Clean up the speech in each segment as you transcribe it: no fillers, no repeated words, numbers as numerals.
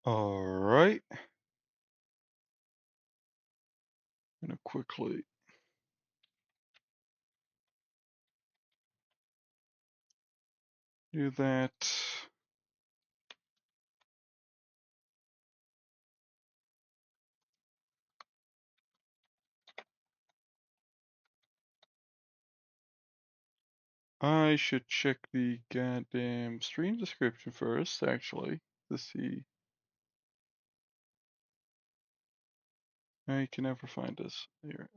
All right. Gonna quickly do that. I should check the goddamn stream description first, actually, to see. I can never find this. Here.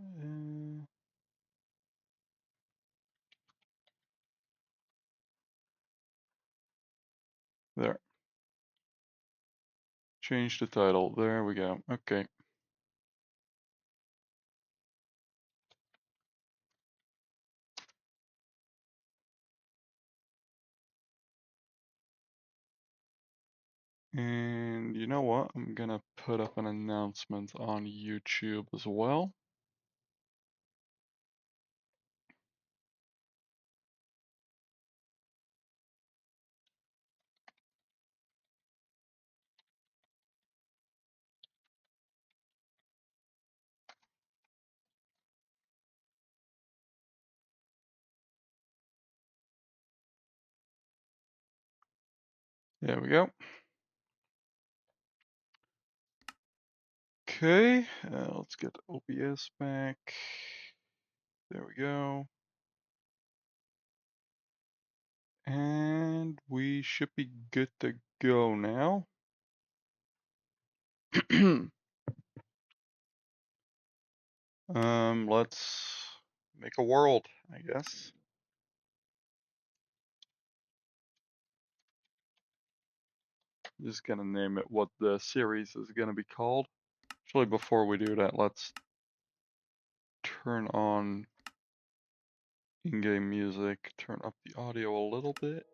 There. Change the title. There we go. Okay. And you know what? I'm gonna put up an announcement on YouTube as well. There we go. Okay, let's get OBS back. There we go. And we should be good to go now. Let's make a world, I guess. Just gonna name it what the series is gonna be called. Actually, before we do that, let's turn on in-game music, turn up the audio a little bit.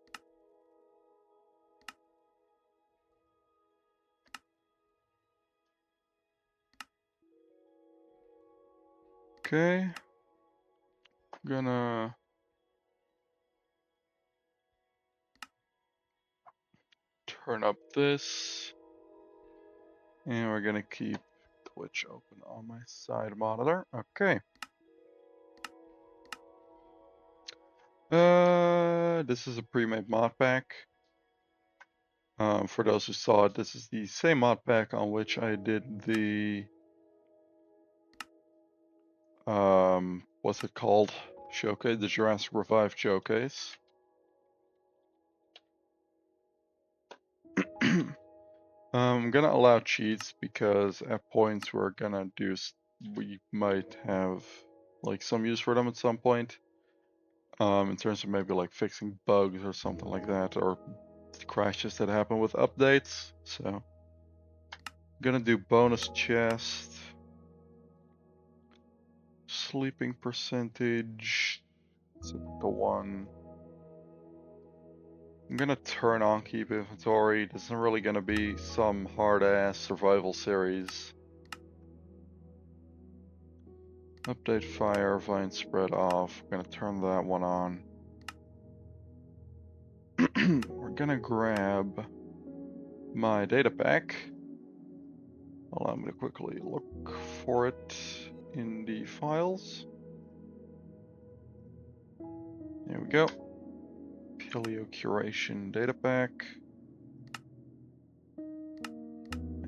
Okay. Gonna turn up this. And we're gonna keep Twitch open on my side monitor. Okay. This is a pre-made mod pack. For those who saw it, this is the same mod pack on which I did the what's it called? Showcase, the Jurassic Revive showcase. I'm gonna allow cheats because at points we might have like some use for them at some point. In terms of maybe like fixing bugs or something like that, or crashes that happen with updates. So I'm gonna do bonus chest, sleeping percentage, typical one. I'm gonna turn on keep inventory. This isn't really gonna be some hard ass survival series. Update fire, vine spread off. We're gonna turn that one on. We're gonna grab my data pack. Allow me to quickly look for it in the files. There we go. Paleocuration data pack.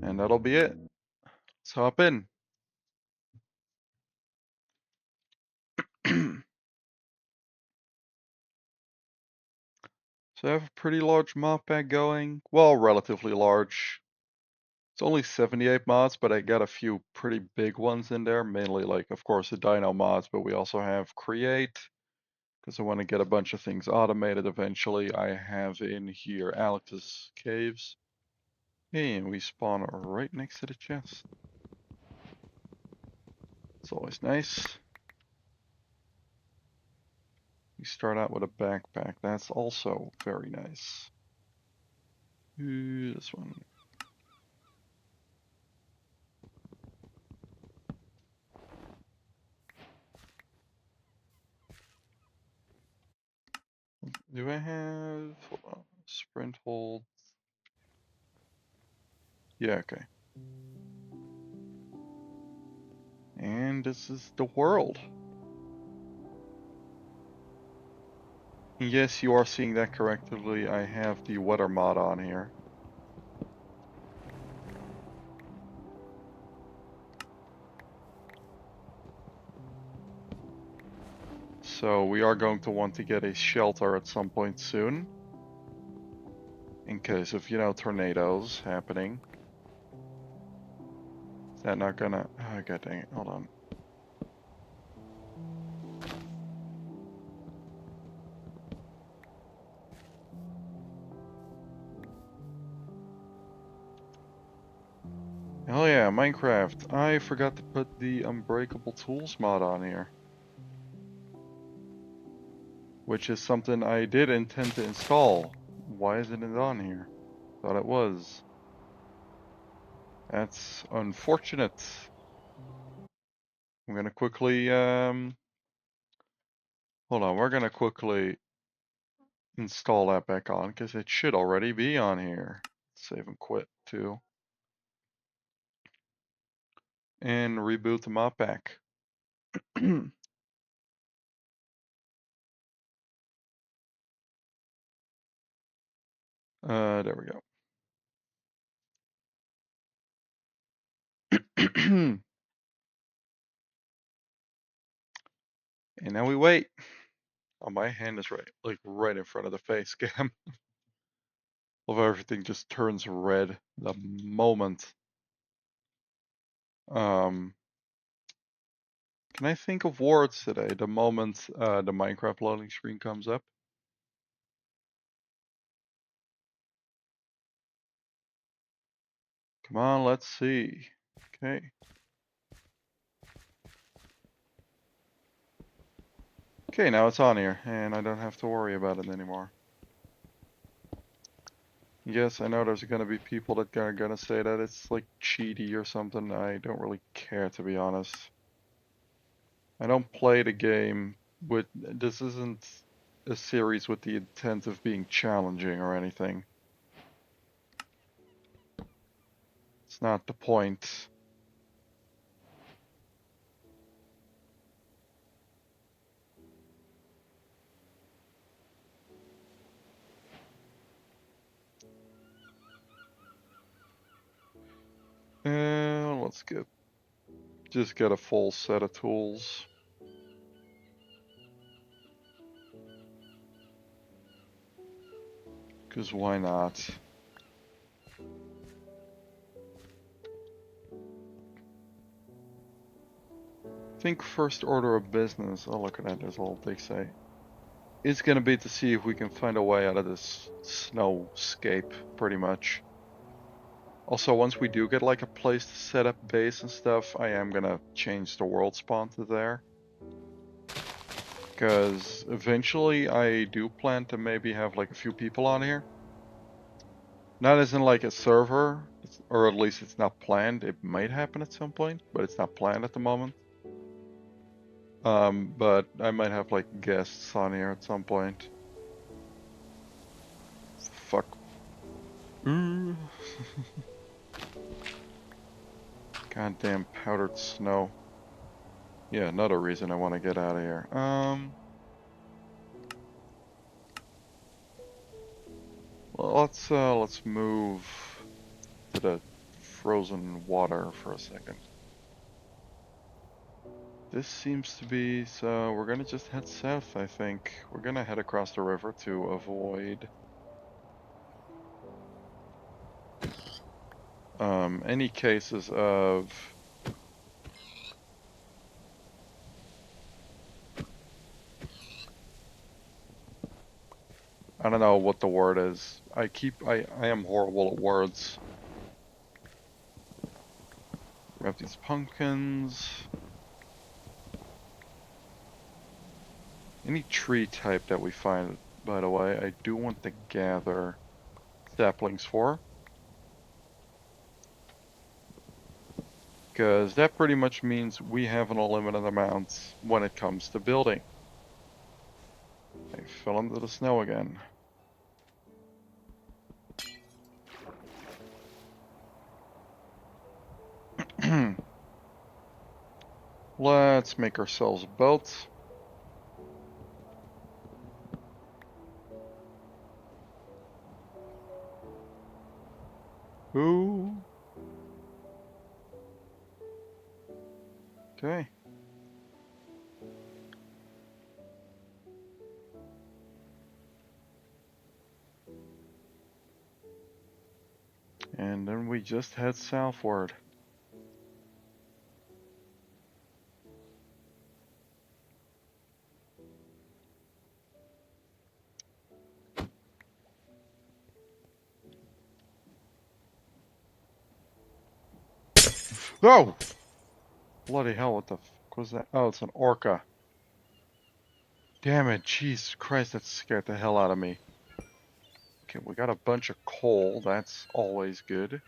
And that'll be it. Let's hop in. So I have a pretty large mod pack going. Well, relatively large. It's only 78 mods, but I got a few pretty big ones in there. Mainly like, of course, the Dino mods, but we also have Create, because I want to get a bunch of things automated eventually. I have in here Alex's Caves. And we spawn right next to the chest. It's always nice. We start out with a backpack. That's also very nice. Ooh, this one. Do I have... Hold on. Sprint hold. Yeah, okay. And this is the world. Yes, you are seeing that correctly. I have the weather mod on here. So we are going to want to get a shelter at some point soon. In case of, you know, tornadoes happening. Is that not gonna... Oh, god dang it, hold on. Oh yeah, Minecraft. I forgot to put the Unbreakable Tools mod on here. Which is something I did intend to install. Why isn't it on here? Thought it was. That's unfortunate. I'm gonna quickly, hold on, we're gonna quickly install that back on, because it should already be on here. Save and quit, too. And reboot the mod pack. There we go. And now we wait. Oh, my hand is right in front of the face cam. Of everything just turns red the moment. Can I think of words today the moment the Minecraft loading screen comes up? Come on, let's see. Okay. Okay, now it's on here, and I don't have to worry about it anymore. Yes, I know there's gonna be people that are gonna say that it's like cheaty or something. I don't really care, to be honest. I don't play the game with... This isn't a series with the intent of being challenging or anything. It's not the point. Let's just get a full set of tools. Because why not? Think first order of business. Oh, look at that, there's a little dig site. It's gonna be to see if we can find a way out of this snowscape, pretty much. Also, once we do get like a place to set up base and stuff, I am gonna change the world spawn to there. Because eventually I do plan to maybe have like a few people on here. Not as in like a server, or at least it's not planned. It might happen at some point, but it's not planned at the moment. But I might have like guests on here at some point. Fuck. Goddamn powdered snow. Yeah, another reason I want to get out of here. Well, let's move to the frozen water for a second. This seems to be, so we're gonna just head south, I think. We're gonna head across the river to avoid any cases of I don't know what the word is. I am horrible at words. Grab these pumpkins. Any tree type that we find, by the way, I do want to gather saplings for. Because that pretty much means we have an unlimited amount when it comes to building. I fell into the snow again. Let's make ourselves a boat. Ooh. Okay. And then we just head southward. Oh! Bloody hell, what the fuck was that? Oh, it's an orca. Damn it, Jesus Christ, that scared the hell out of me. Okay, we got a bunch of coal, that's always good.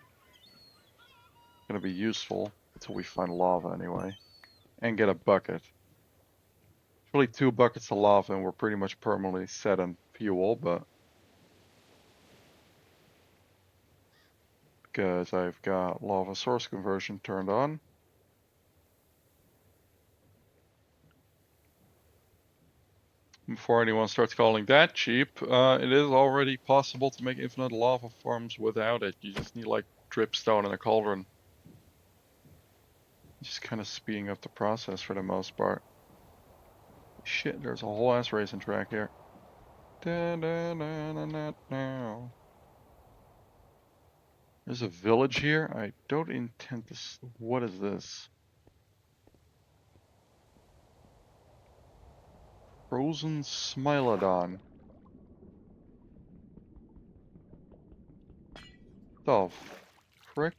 Gonna be useful until we find lava anyway. And get a bucket. Really 2 buckets of lava and we're pretty much permanently set on fuel, but because I've got lava source conversion turned on. Before anyone starts calling that cheap, it is already possible to make infinite lava farms without it. You just need like dripstone and a cauldron. Just kind of speeding up the process for the most part. Shit, there's a whole ass racing track here. Now. There's a village here. I don't intend to. What is this? Frozen Smilodon. The frick?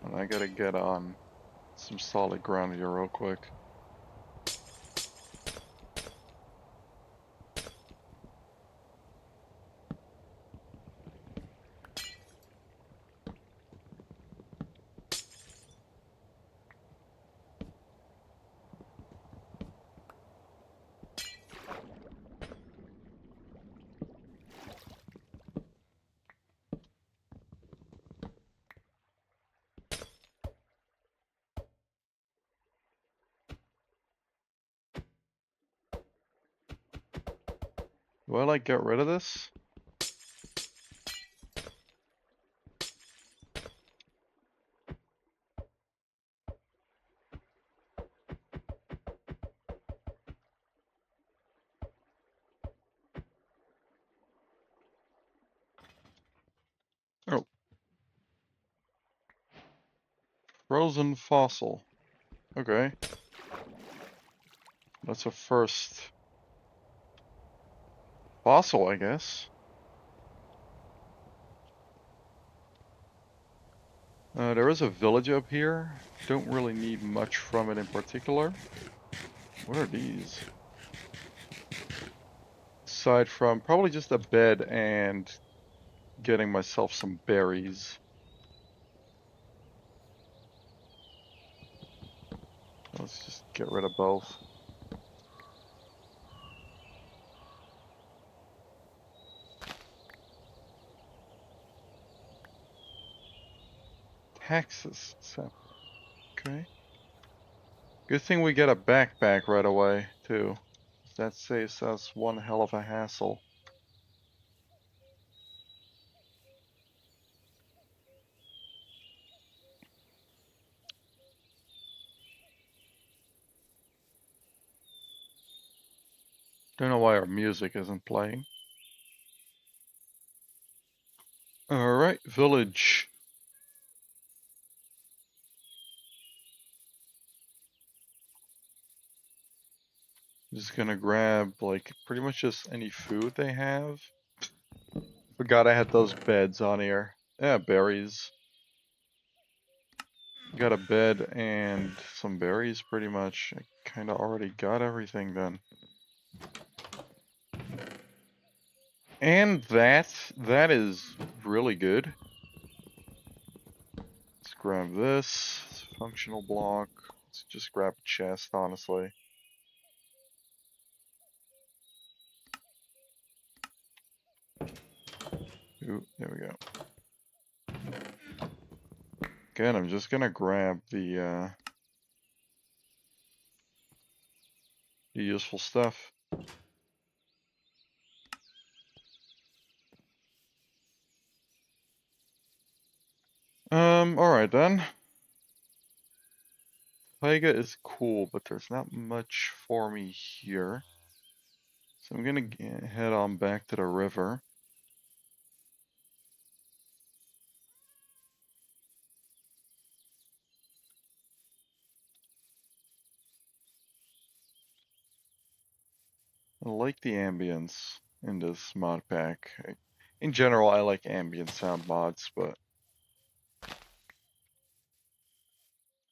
And I gotta get on some solid ground here real quick. Do I like get rid of this? Oh, frozen fossil. Okay. That's a first fossil, I guess. There is a village up here. Don't really need much from it in particular. What are these? Aside from probably just a bed and getting myself some berries. Let's just get rid of both. Texas. Okay. Good thing we get a backpack right away, too. That saves us one hell of a hassle. Don't know why our music isn't playing. Alright, village. Just gonna grab, like, pretty much just any food they have. Forgot I had those beds on here. Yeah, berries. Got a bed and some berries, pretty much. I kinda already got everything done. And that is really good. Let's grab this. Functional block. Let's just grab a chest, honestly. Ooh, there we go. Again, I'm just gonna grab the useful stuff. Alright then. Taiga is cool, but there's not much for me here. So I'm gonna head on back to the river. I like the ambience in this mod pack. In general, I like ambient sound mods, but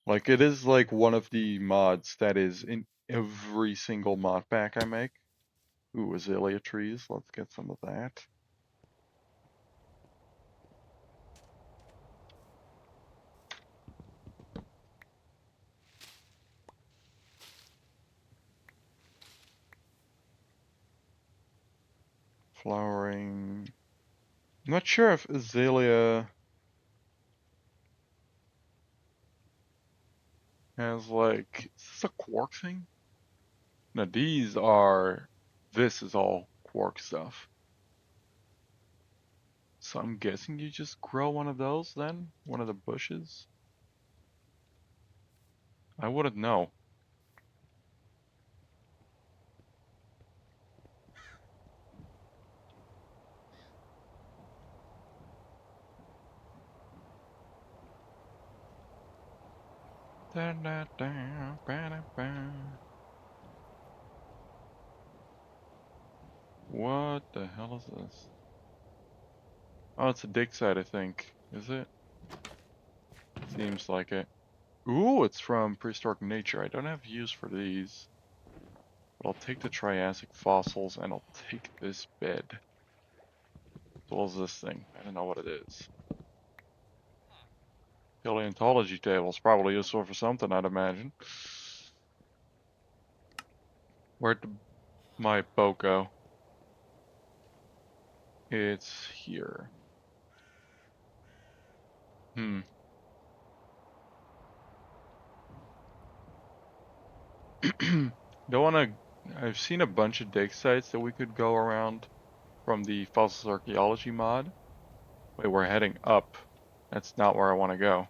like it is like one of the mods that is in every single mod pack I make. Ooh, azalea trees. Let's get some of that. Flowering. I'm not sure if azalea has like, is this a quark thing? No, this is all quark stuff. So I'm guessing you just grow one of those then? One of the bushes? I wouldn't know. What the hell is this? Oh, it's a dig site, I think. Is it? Seems like it. Ooh, it's from prehistoric nature. I don't have use for these. But I'll take the Triassic fossils and I'll take this bed. As well as this thing. I don't know what it is. Paleontology table is probably useful for something, I'd imagine. Where'd my boat go? It's here. Hmm. Don't wanna... I've seen a bunch of dig sites that we could go around from the fossils archaeology mod. Wait, we're heading up. That's not where I want to go.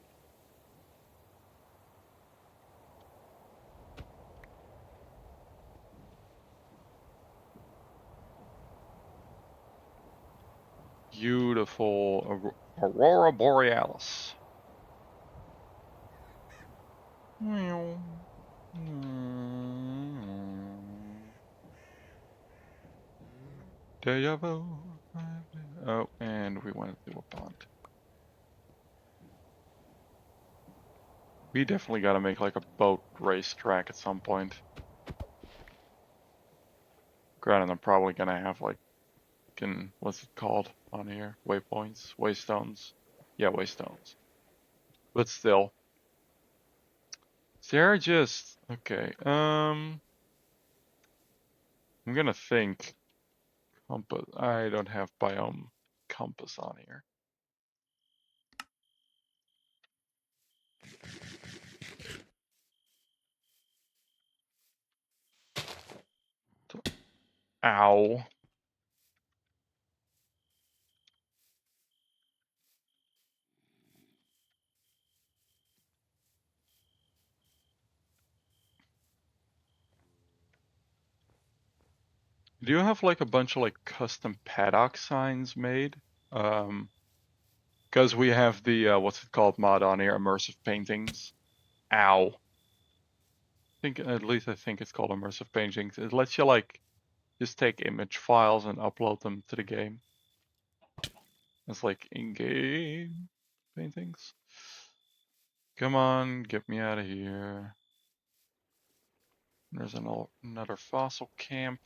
Beautiful Aurora Borealis. Deja vu. Oh, and we went through a pond. We definitely gotta make like a boat race track at some point. Granted, I'm probably gonna have like, what's it called on here? Waypoints? Waystones? Yeah, waystones. But still. They're just, okay, I'm gonna think. Compass, I don't have biome compass on here. Ow. Do you have like a bunch of like custom paddock signs made? Because we have the, what's it called mod on here, immersive paintings. Ow. At least I think it's called immersive paintings. It lets you like just take image files and upload them to the game. It's like in-game paintings. Come on, get me out of here. There's another fossil camp.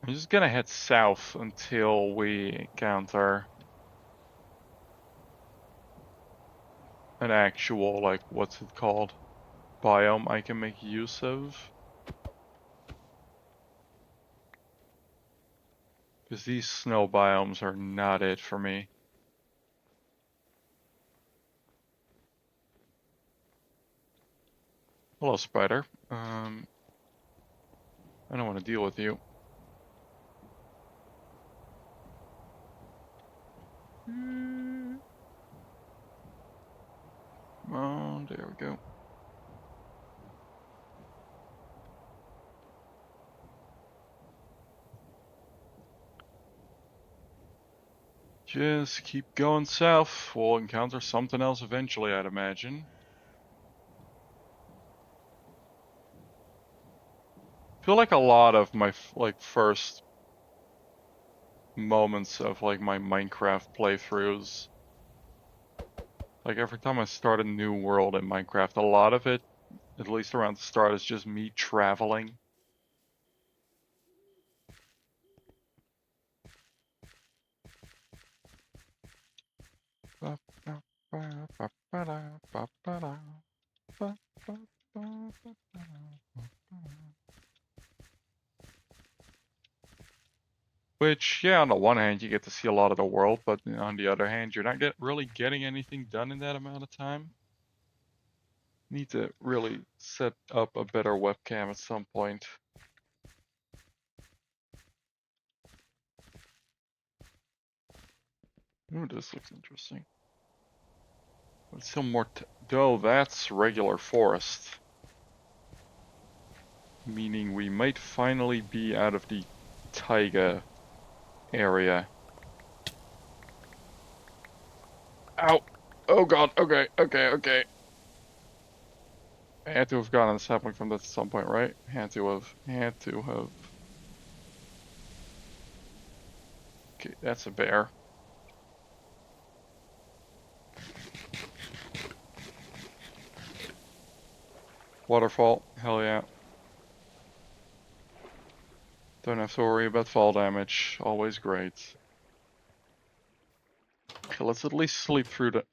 I'm just gonna head south until we encounter an actual, like, what's it called? Biome I can make use of. Because these snow biomes are not it for me. Hello, spider. I don't want to deal with you. Oh, there we go. Just keep going south. We'll encounter something else eventually, I'd imagine. I feel like a lot of my first moments of like my Minecraft playthroughs, like every time I start a new world in Minecraft, a lot of it, at least around the start, is just me traveling. Which, yeah, on the one hand, you get to see a lot of the world, but on the other hand, you're not really getting anything done in that amount of time. Need to really set up a better webcam at some point. Ooh, this looks interesting. But still more. Oh, that's regular forest. Meaning we might finally be out of the taiga area. Ow! Oh god, okay, okay, okay. I had to have gotten a sapling from this at some point, right? Had to have. Okay, that's a bear. Waterfall, hell yeah. Don't have to worry about fall damage, always great. Okay, let's at least sleep through the...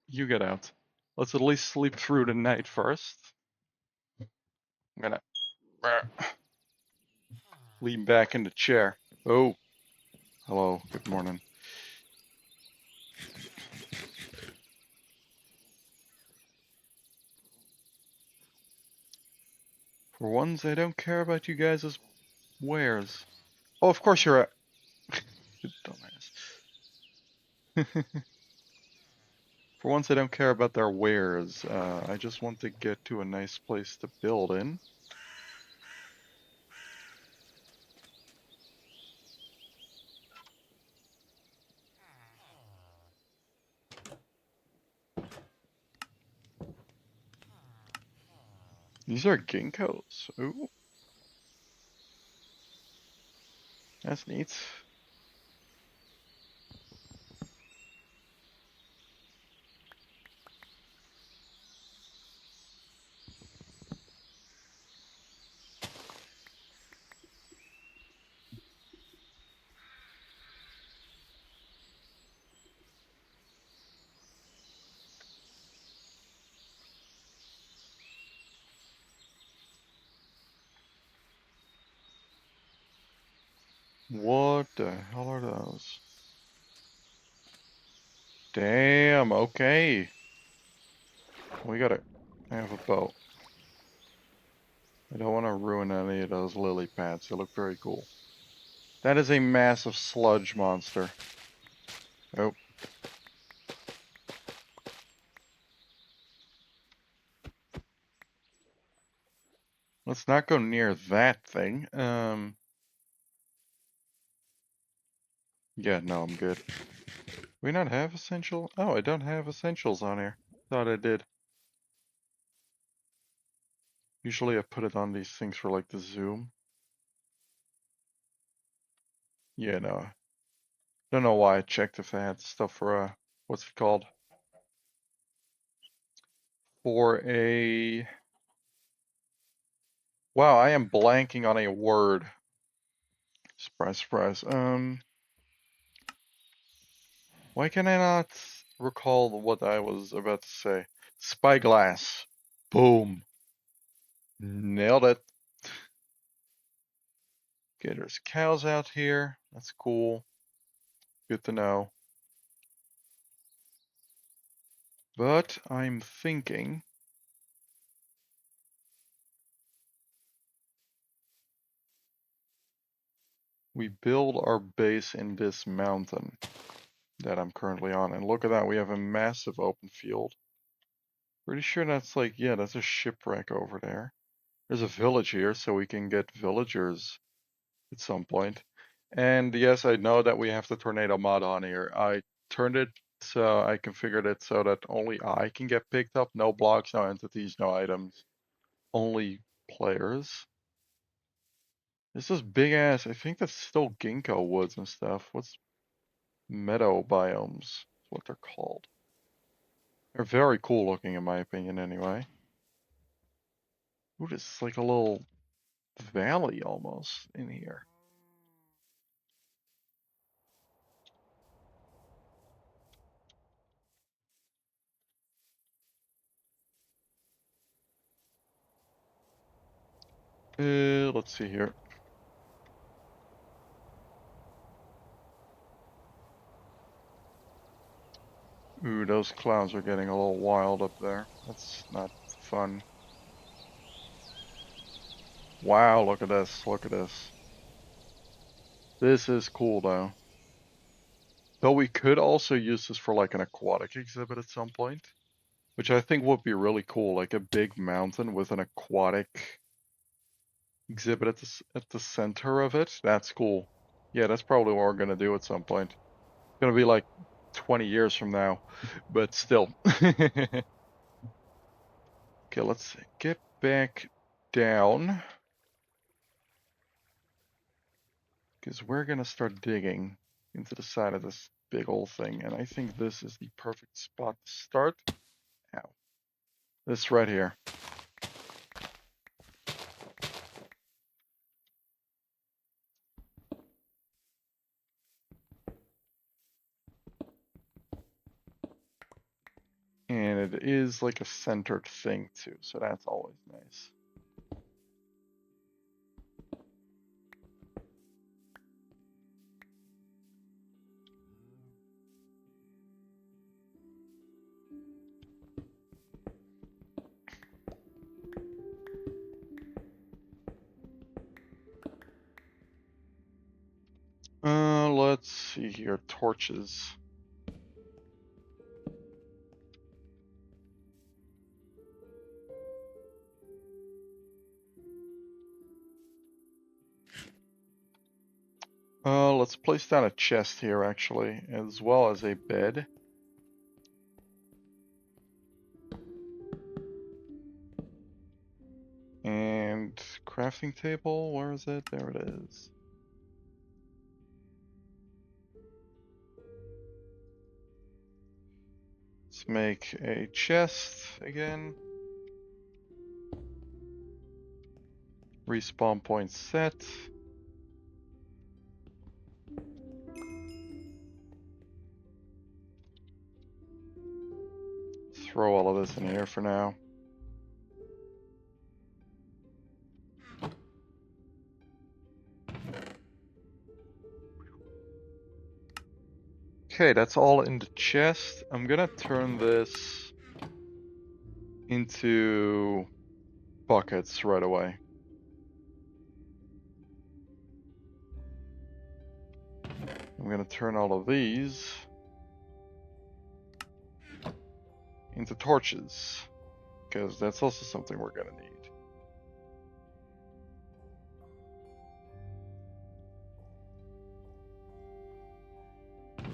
You get out. Let's at least sleep through the night first. I'm gonna... lean back in the chair. Oh. Hello, good morning. For once, I don't care about you guys' wares. Oh, of course you're a... You dumbass. For once, I don't care about their wares. I just want to get to a nice place to build in. These are ginkgos. Ooh. That's neat. What the hell are those? Damn, okay. We gotta have a boat. I don't want to ruin any of those lily pads. They look very cool. That is a massive sludge monster. Oh. Let's not go near that thing. Yeah, no, I'm good. We not have essential? Oh, I don't have essentials on here. Thought I did. Usually I put it on these things for like the zoom. Yeah, no. Don't know why I checked if I had stuff for what's it called? For a... Wow, I am blanking on a word. Surprise, surprise. Why can I not recall what I was about to say? Spyglass. Boom. Nailed it. Okay, there's cows out here. That's cool. Good to know. But I'm thinking we build our base in this mountain that I'm currently on. And look at that, we have a massive open field. Pretty sure that's like, yeah, that's a shipwreck over there. There's a village here, so we can get villagers at some point. And yes, I know that we have the tornado mod on here. I turned it so I configured it so that only I can get picked up. No blocks, no entities, no items. Only players. This is big ass. I think that's still ginkgo woods and stuff. What's meadow biomes? That's what they're called. They're very cool looking in my opinion anyway. Ooh, this is like a little valley almost in here. Let's see here. Ooh, those clouds are getting a little wild up there. That's not fun. Wow, look at this. Look at this. This is cool though. Though we could also use this for like an aquatic exhibit at some point, which I think would be really cool, like a big mountain with an aquatic exhibit at the center of it. That's cool. Yeah, that's probably what we're gonna do at some point. It's gonna be like 20 years from now, but still. Okay, let's get back down because we're gonna start digging into the side of this big old thing, and I think this is the perfect spot to start. Ow. This right here. And it is like a centered thing too, so that's always nice. Let's see here, torches. Let's place down a chest here actually, as well as a bed. And crafting table, where is it? There it is. Let's make a chest again. Respawn point set. Throw all of this in here for now. Okay, that's all in the chest. I'm gonna turn this into buckets right away. I'm gonna turn all of these into torches, because that's also something we're gonna need.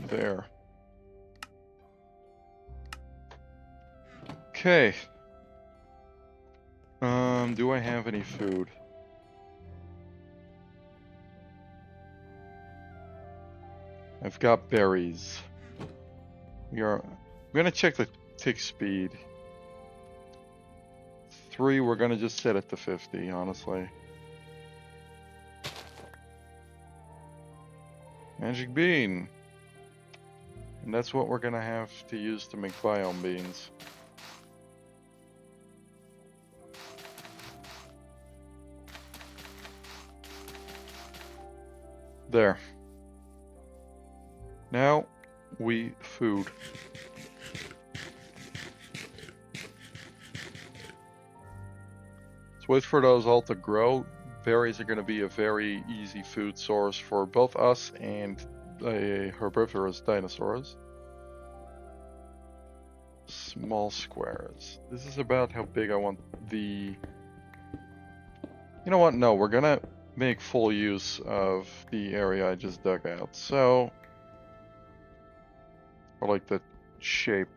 There. Okay. Do I have any food? I've got berries. I'm gonna check the tick speed. 3, we're gonna just set it to 50, honestly. Magic bean. And that's what we're gonna have to use to make biome beans. There. Now, food. Let's wait for those all to grow. Berries are going to be a very easy food source for both us and the herbivorous dinosaurs. Small squares. This is about how big I want the... You know what? No, we're going to make full use of the area I just dug out. So, I like the shape.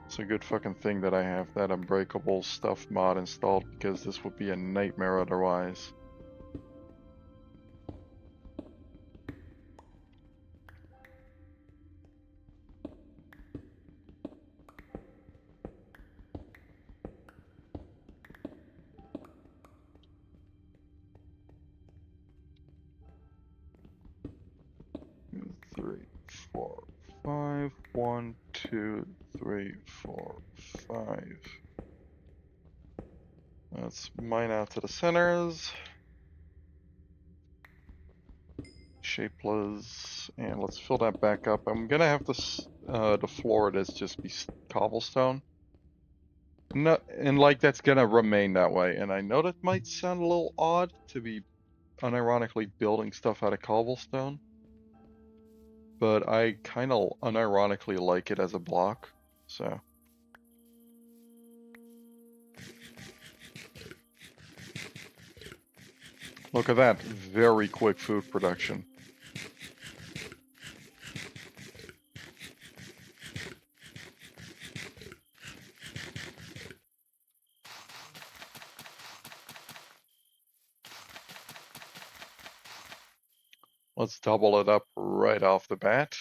It's a good fucking thing that I have that unbreakable stuff mod installed, because this would be a nightmare otherwise. Three, four, five. 1, 2, 3, 4, 5. Let's mine out to the centers. Shapeless, and let's fill that back up. I'm gonna have to floor it as just be cobblestone. No, and like that's gonna remain that way. And I know that might sound a little odd to be unironically building stuff out of cobblestone, but I kind of unironically like it as a block, so. Look at that, very quick food production. Let's double it up right off the bat.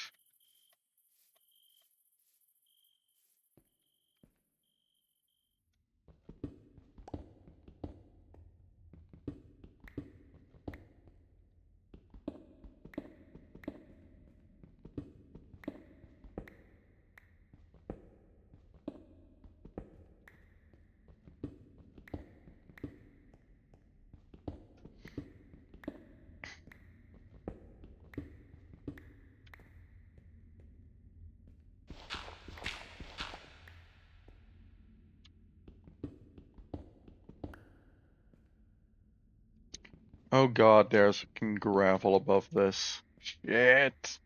Oh god, there's fucking gravel above this. Shit.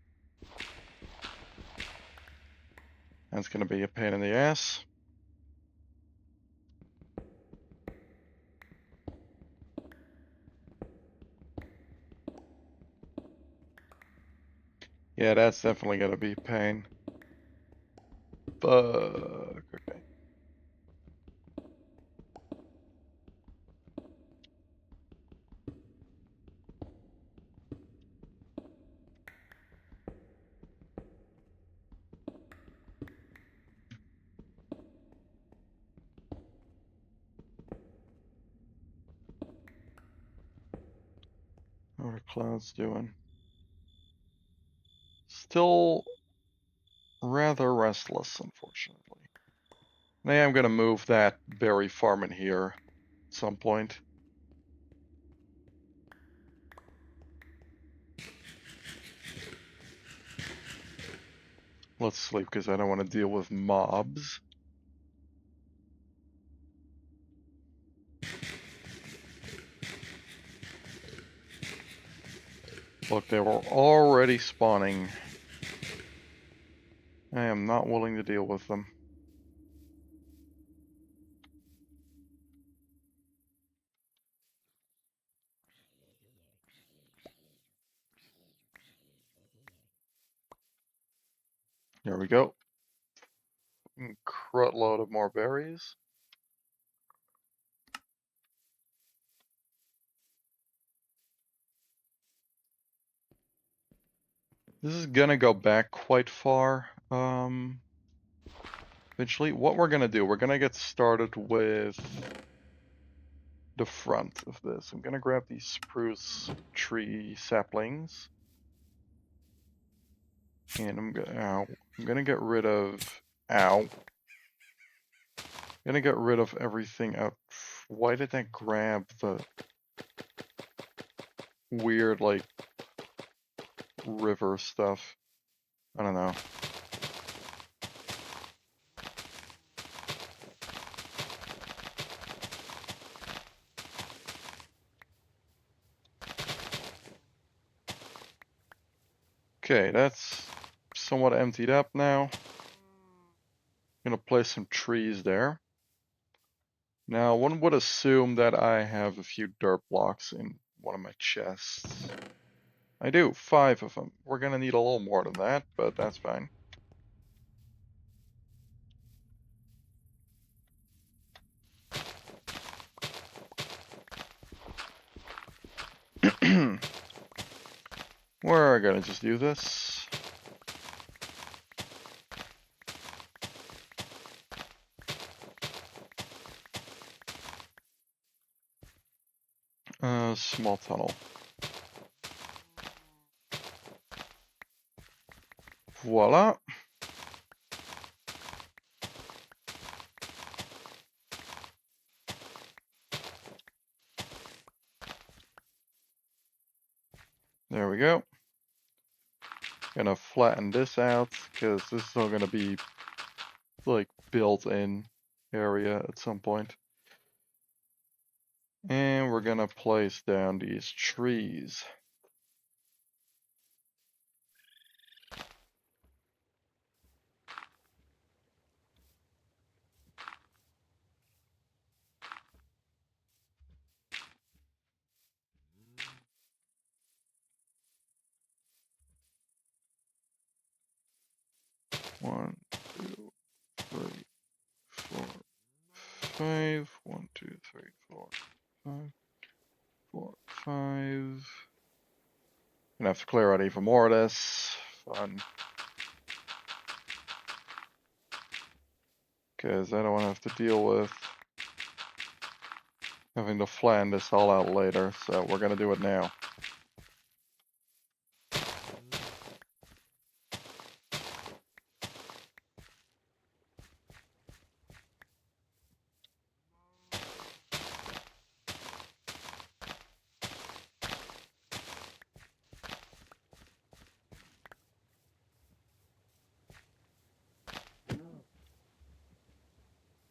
That's gonna be a pain in the ass. Yeah, that's definitely gonna be a pain. Fuck. Okay. What are clouds doing? Still rather restless, unfortunately. Maybe I'm gonna move that berry farm in here at some point. Let's sleep because I don't want to deal with mobs. Look, they were already spawning. I am not willing to deal with them. There we go. Crut load of more berries. This is gonna go back quite far. Eventually, what we're gonna do, we're gonna get started with the front of this. I'm gonna grab these spruce tree saplings. And I'm gonna get rid of, I'm gonna get rid of everything out. Why did that grab the... weird, like, river stuff. I don't know. Okay, that's somewhat emptied up now. Gonna place some trees there. Now, one would assume that I have a few dirt blocks in one of my chests. I do, 5 of them. We're gonna need a little more than that, but that's fine. We're gonna just do this. Small tunnel. Voila. There we go. Gonna flatten this out, because this is all gonna be, like, built-in area at some point. And we're gonna place down these trees. One, two, three, four, five. 1, 2, 3, 4, 5, 4, 5. Gonna have to clear out even more of this. Fun. Because I don't want to have to deal with having to flatten this all out later, so we're gonna do it now.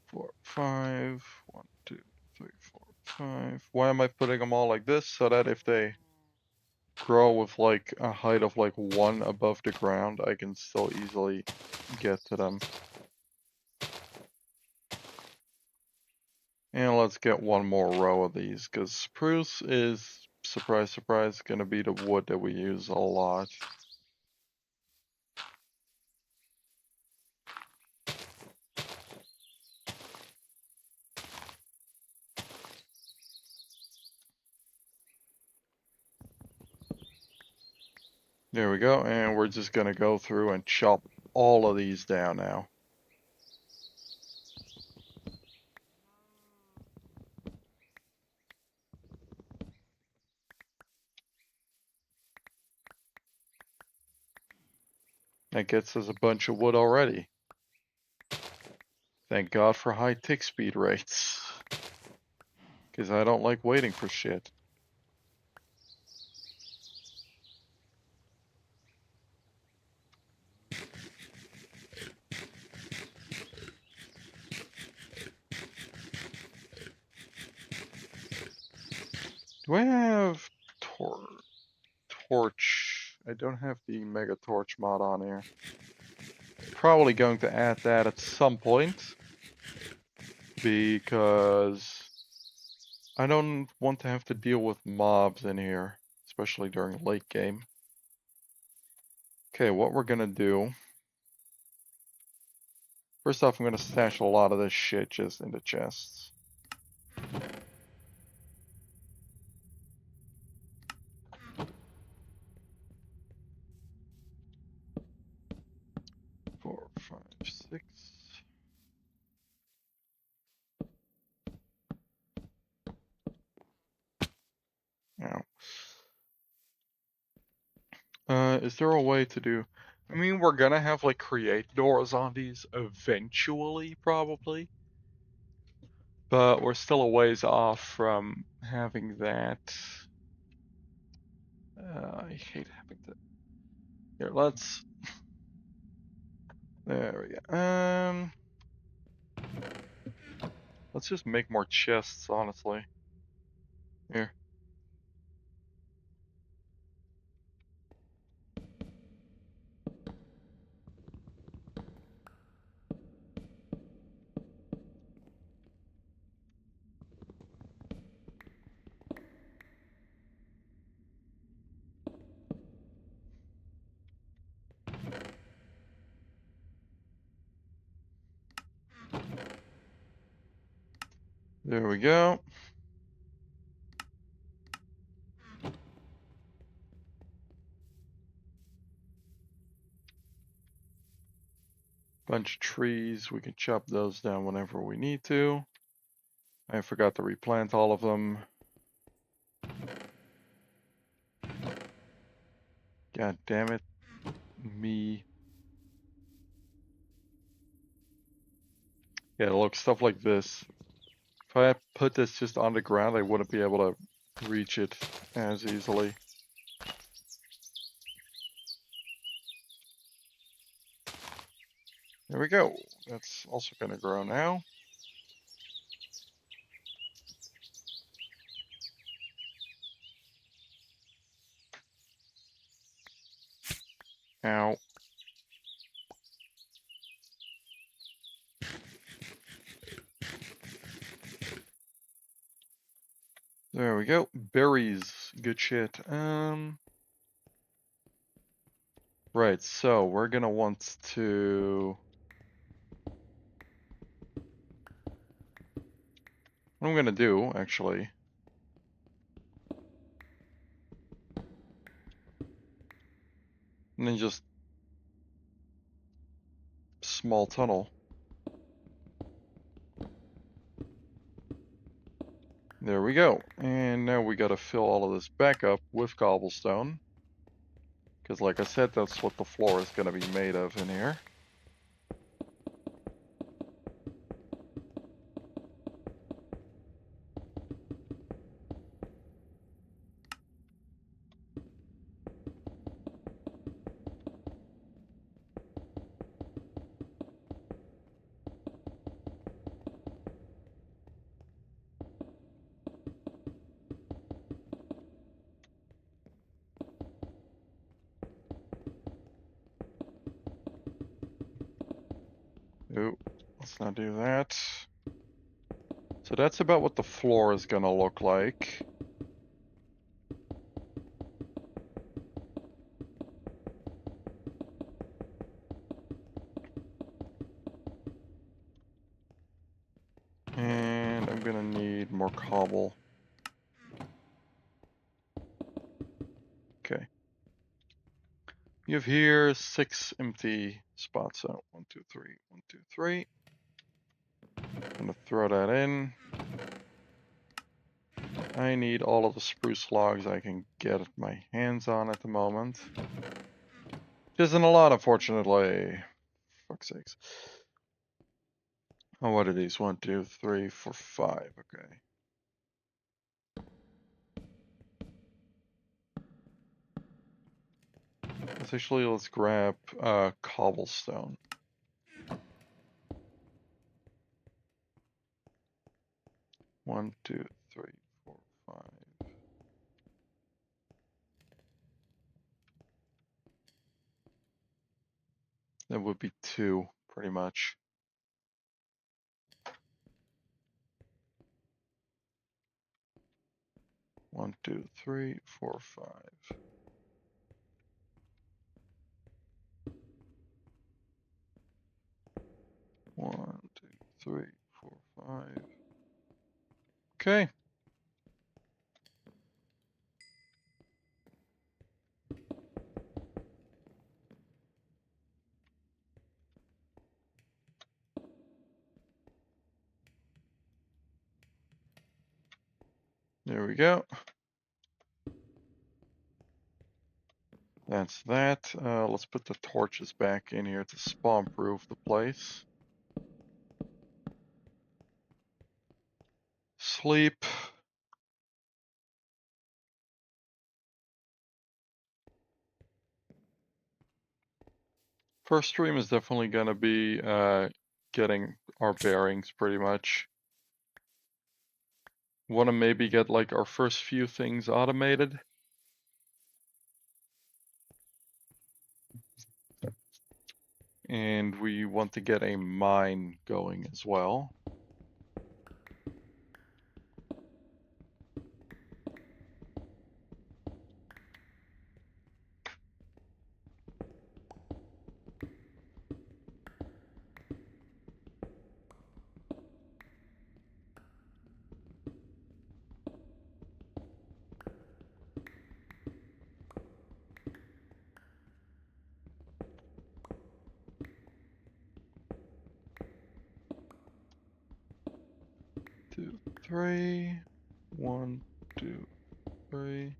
Four, 5. 1, 2, 3, 4, 5. Why am I putting them all like this? So that if they grow with like a height of like 1 above the ground, I can still easily get to them. And let's get one more row of these, because spruce is, surprise, surprise, going to be the wood that we use a lot. There we go, and we're just going to go through and chop all of these down now. That gets us a bunch of wood already. Thank God for high tick speed rates. Because I don't like waiting for shit. Do I have torch? I don't have the mega torch mod on here. Probably going to add that at some point. Because I don't want to have to deal with mobs in here, especially during late game. Okay, what we're gonna do. First off, I'm gonna stash a lot of this shit just in the chests. Four, five, 6. Now, is there a way to do? I mean, we're gonna have like create doors on these eventually, probably. But we're still a ways off from having that I hate having to. Here, let's. There we go. Let's just make more chests, honestly. Here. There we go. Bunch of trees. We can chop those down whenever we need to. I forgot to replant all of them. God damn it. Me. Yeah, look, stuff like this. If I put this just on the ground, I wouldn't be able to reach it as easily. There we go. That's also going to grow now. Ow. There we go. Berries. Good shit. Right, so we're gonna want to... What I'm gonna do, actually... And then just... Small tunnel. There we go. And now we gotta fill all of this back up with cobblestone. Because like I said, that's what the floor is gonna be made of in here. Ooh, let's not do that. So that's about what the floor is gonna look like. And I'm gonna need more cobble. Okay. You have here 6 empty spots. So 1, 2, 3, 1, 2, 3. I'm gonna throw that in. I need all of the spruce logs I can get my hands on at the moment. Which isn't a lot, unfortunately. Fuck's sakes. Oh, what are these? 1, 2, 3, 4, 5. Okay. Let's grab cobblestone. 1, 2, 3, 4, 5. That would be 2, pretty much. One, 2, 3, 4, 5. One, 2, 3, 4, 5. Okay. There we go. That's that. Let's put the torches back in here to spawn-proof the place. Sleep. First stream is definitely gonna be getting our bearings pretty much. Wanna maybe get like our first few things automated. And we want to get a mine going as well. Two, three. 1, 2, 3.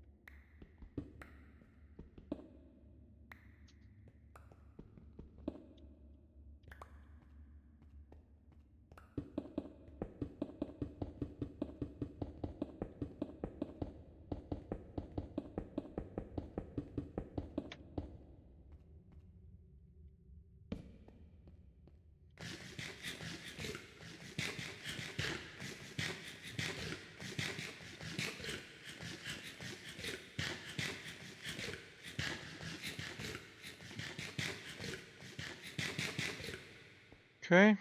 Okay.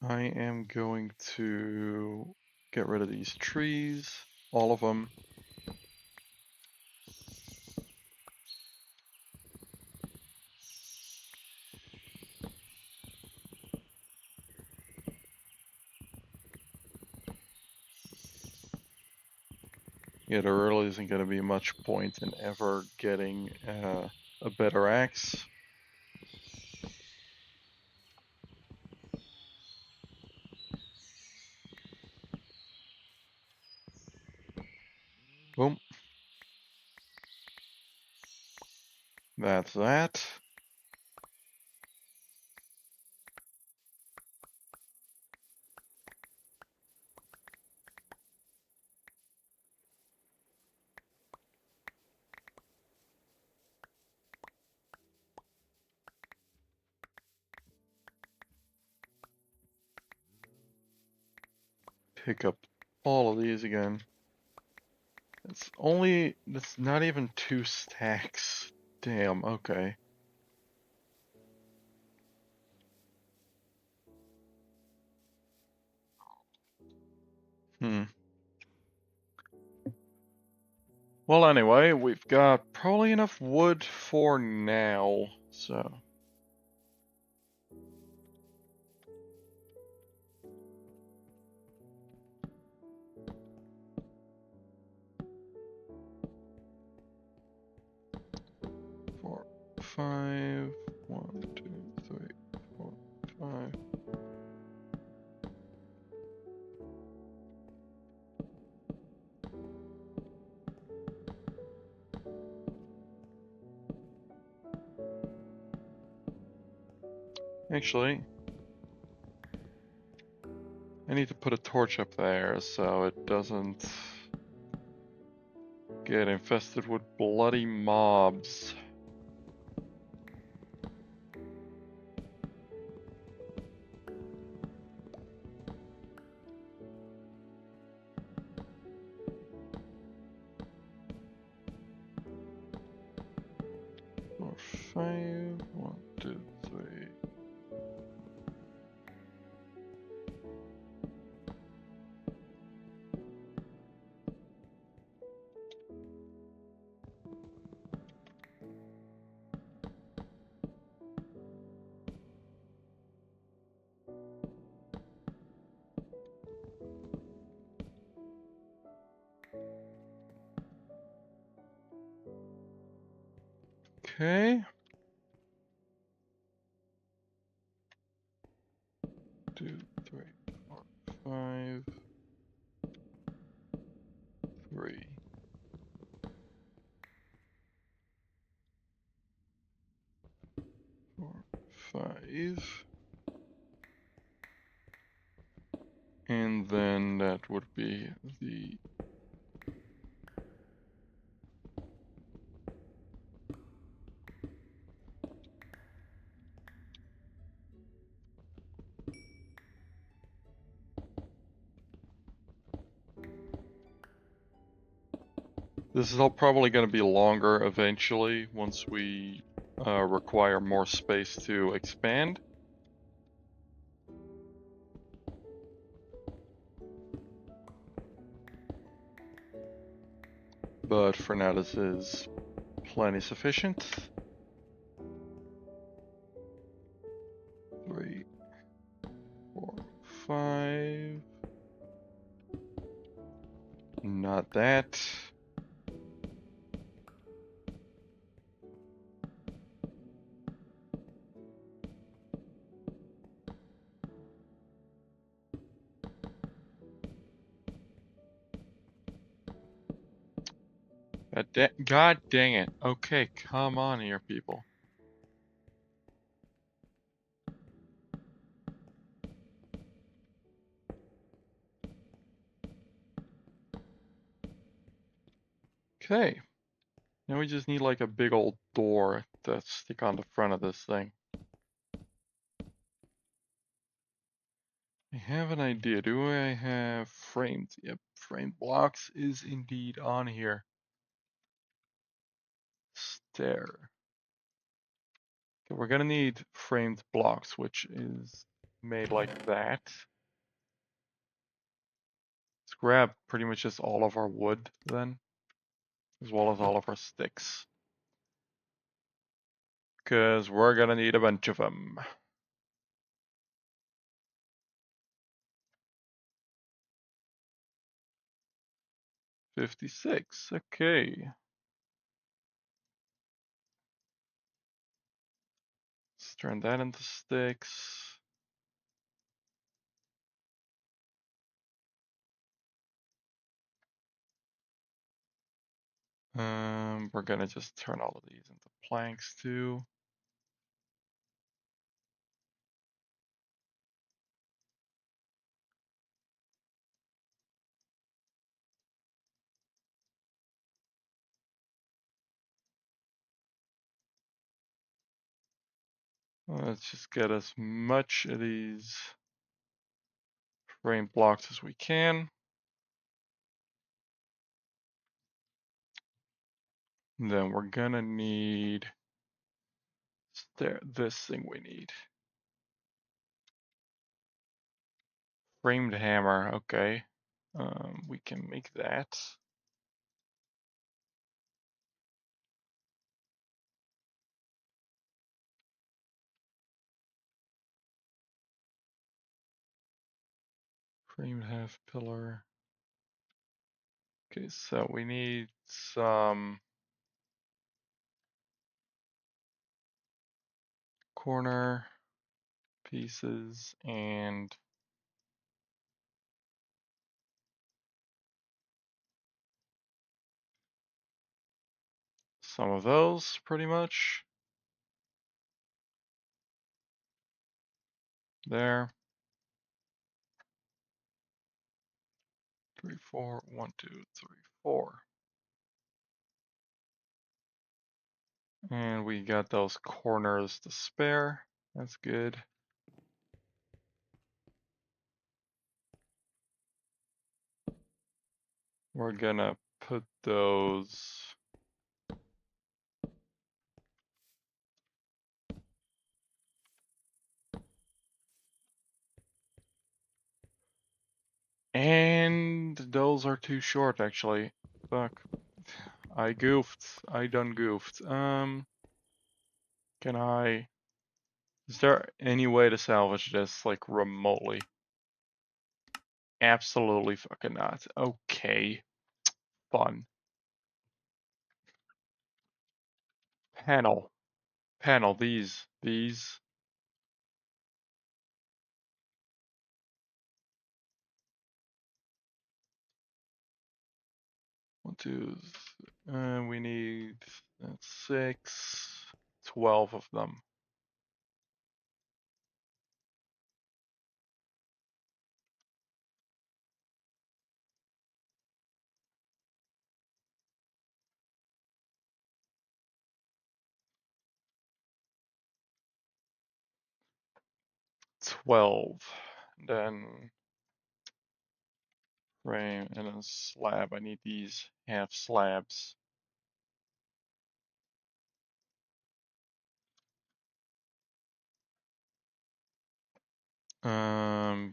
I am going to get rid of these trees, all of them. Yeah, there really isn't going to be much point in ever getting a better axe. Boom. That's that. Pick up all of these again. It's not even 2 stacks. Damn, okay. Hmm. Well, anyway, we've got probably enough wood for now, so. Four, 5, 1, 2, 3, 4, 5. Actually, I need to put a torch up there so it doesn't get infested with bloody mobs. Four, 5, 1, 2, 3. Okay. 2, 3, 4, 5, 3. 4, 5. And then that would be the This is all probably going to be longer eventually once we require more space to expand. But for now, this is plenty sufficient. 3, 4, 5. Not that. God dang it. Okay, come on here, people. Okay. Now we just need like a big old door to stick on the front of this thing. I have an idea. Do I have framed? Yep, framed blocks is indeed on here. Stair. Okay, we're gonna need framed blocks, which is made like that. Let's grab pretty much just all of our wood then, as well as all of our sticks. Because we're gonna need a bunch of them. 56, okay. Let's turn that into sticks. We're gonna just turn all of these into planks too. Let's just get as much of these frame blocks as we can. And then we're gonna need this thing we need. Framed hammer, okay. We can make that. Framed half pillar. Okay, so we need some corner pieces and some of those pretty much. There. 3, 4, 1, 2, 3, 4. And we got those corners to spare. That's good. We're gonna put those and those are too short actually. Fuck. I goofed. I done goofed. Can I is there any way to salvage this like remotely? Absolutely fucking not. Okay. Fun. Panel. Panel, these. 1, 2, we need 6, 12 of them. Then frame and a slab. I need these half slabs.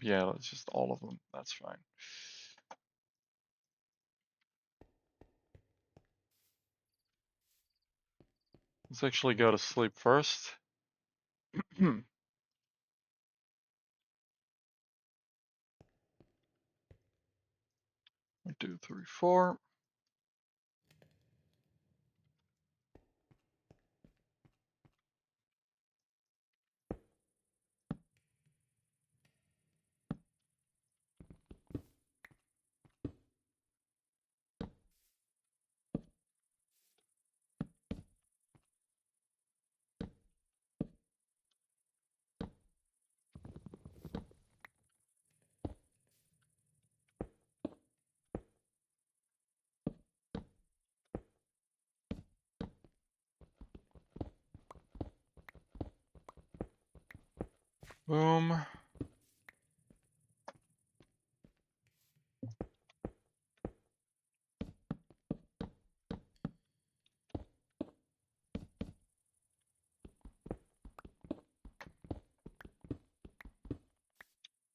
Yeah, let's just all of them. That's fine. Let's actually go to sleep first. 1, 2, 3, 4. Boom.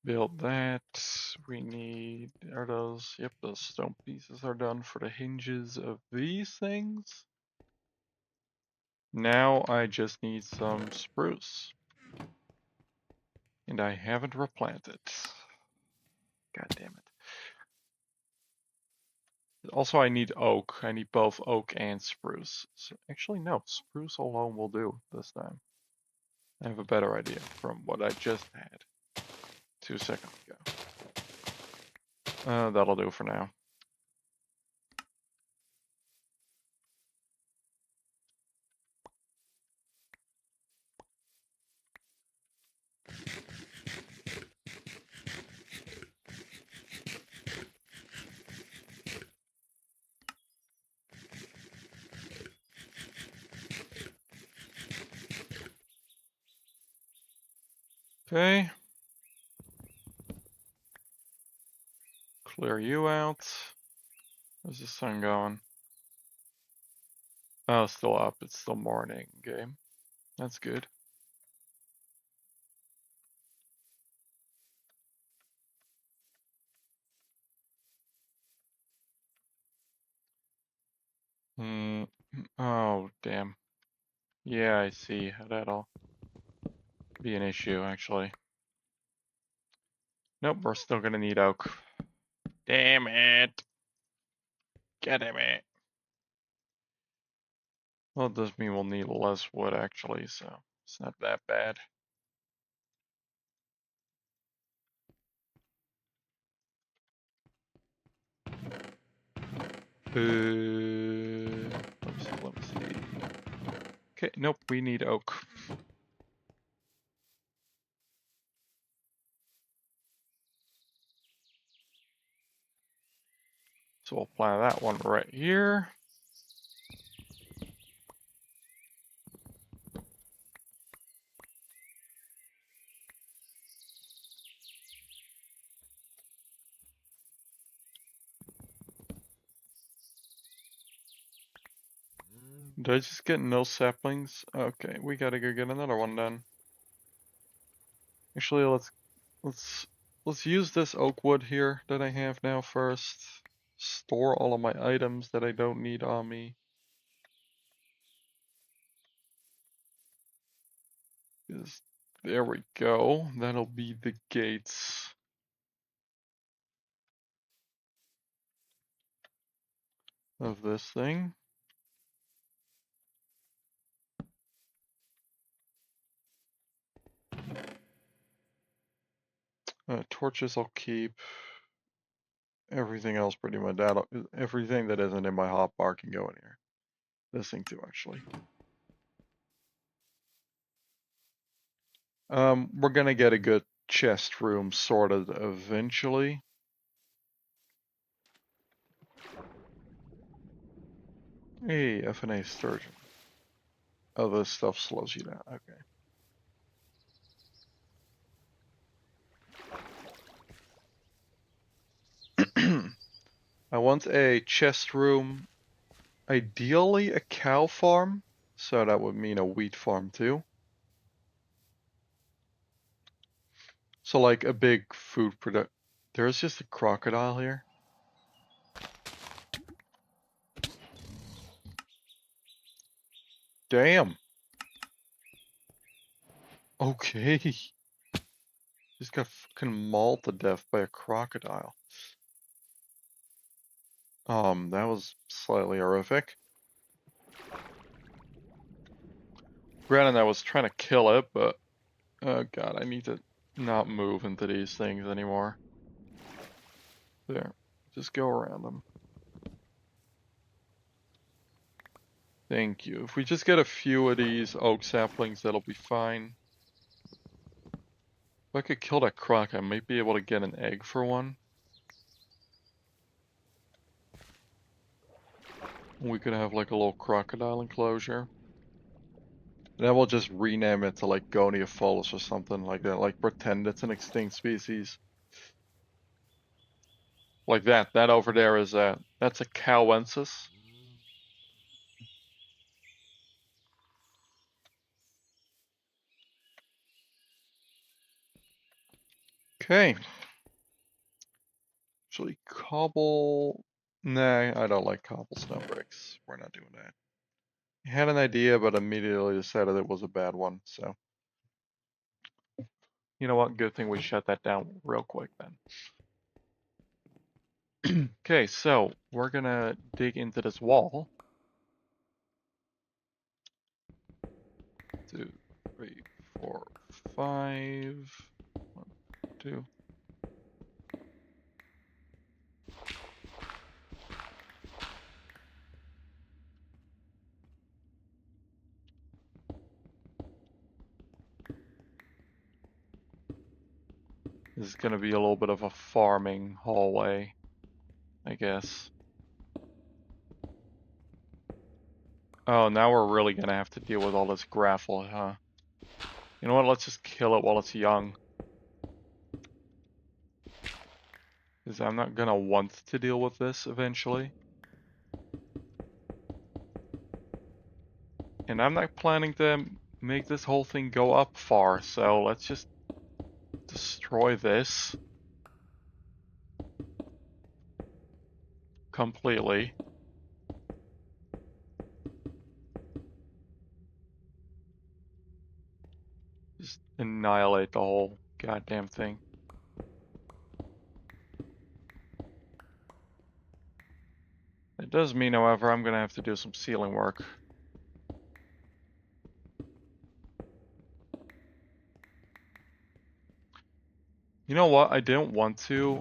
Build that. We need, are those, yep, those stone pieces are done for the hinges of these things. Now I just need some spruce. And I haven't replanted. God damn it. Also, I need oak. I need both oak and spruce. So, actually, no, spruce alone will do this time. I have a better idea from what I just had 2 seconds ago. That'll do for now. Okay. Clear you out. Where's the sun going? Oh, it's still up. It's still morning game. That's good. Oh, damn. Yeah, I see how that'll be an issue, actually. Nope, we're still gonna need oak. Damn it. God damn it. Well, it does mean we'll need less wood, actually, so it's not that bad. Let me see. Okay, nope, we need oak. So we'll apply that one right here. Did I just get no saplings? Okay, we gotta go get another one then. Actually, let's use this oak wood here that I have now first. Store all of my items that I don't need on me. There we go. That'll be the gates of this thing. Torches I'll keep. Everything else pretty much, everything that isn't in my hotbar can go in here. This thing too, actually. We're gonna get a good chest room sorted eventually. Hey, FNA sturgeon. Oh, this stuff slows you down. Okay. I want a chest room, ideally a cow farm, so that would mean a wheat farm too. So like a big food product. There's just a crocodile here. Damn. Okay. Just got fucking mauled to death by a crocodile. That was slightly horrific. Granted, I was trying to kill it, but oh god, I need to not move into these things anymore. There, just go around them. Thank you. If we just get a few of these oak saplings, that'll be fine. If I could kill that croc, I might be able to get an egg for one. We could have like a little crocodile enclosure. Then we'll just rename it to like Goniopholis or something like that. Like pretend it's an extinct species. Like that. That over there is that's a cowensis. Okay. Actually, cobble. Nah, I don't like cobblestone bricks. We're not doing that. I had an idea, but immediately decided it was a bad one. So, you know what? Good thing we shut that down real quick then. Okay, so we're gonna dig into this wall. 2, 3, 4, 5. 1, 2. This is gonna be a little bit of a farming hallway, I guess. Oh, now we're really gonna have to deal with all this gravel, huh? You know what? Let's just kill it while it's young. Because I'm not gonna want to deal with this eventually. And I'm not planning to make this whole thing go up far, so let's just destroy this completely. Just annihilate the whole goddamn thing. It does mean, however, I'm gonna have to do some ceiling work. You know what? I didn't want to,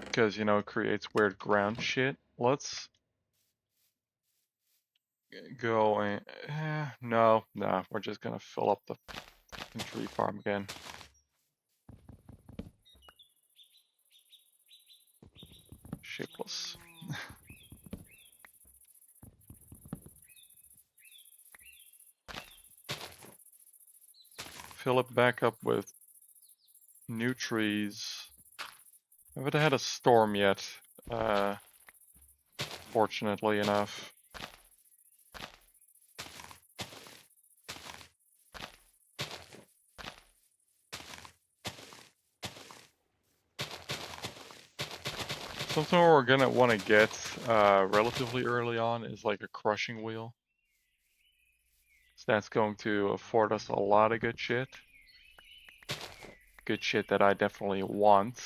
because, you know, it creates weird ground shit. Let's go and... no, we're just gonna fill up the tree farm again. Shapeless. Fill it back up with new trees. I haven't had a storm yet, fortunately enough. Something we're gonna want to get relatively early on is like a crushing wheel. So that's going to afford us a lot of good shit. Good shit that I definitely want.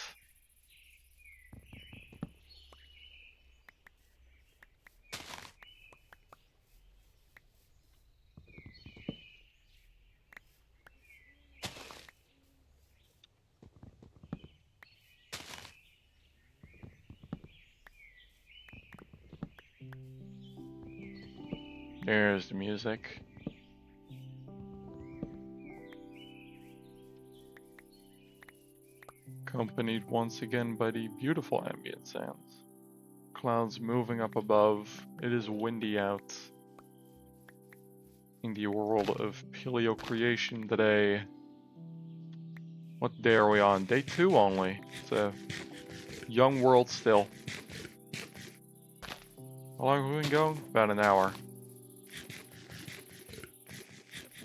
There's the music. Accompanied once again by the beautiful ambient sounds. Clouds moving up above. It is windy out. In the world of Paleocuration today. What day are we on? Day 2 only. So Young world still. How long have we been going? About an hour.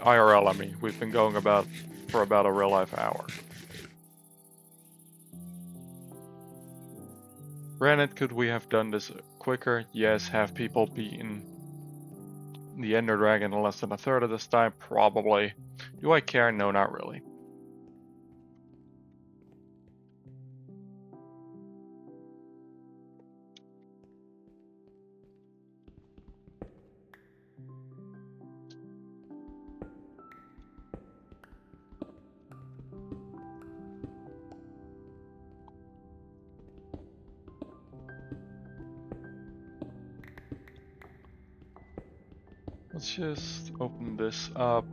IRL, I mean. We've been going for about a real life hour. Granted, could we have done this quicker? Yes. Have people beaten the Ender Dragon in less than a third of this time? Probably. Do I care? No, not really. Let's just open this up.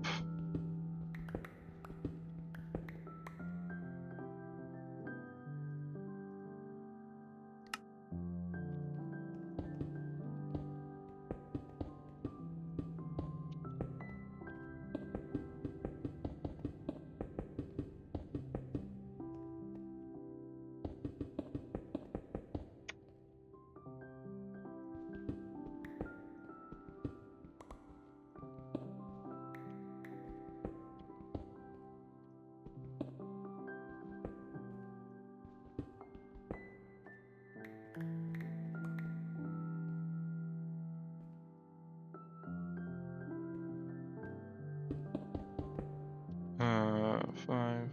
Five.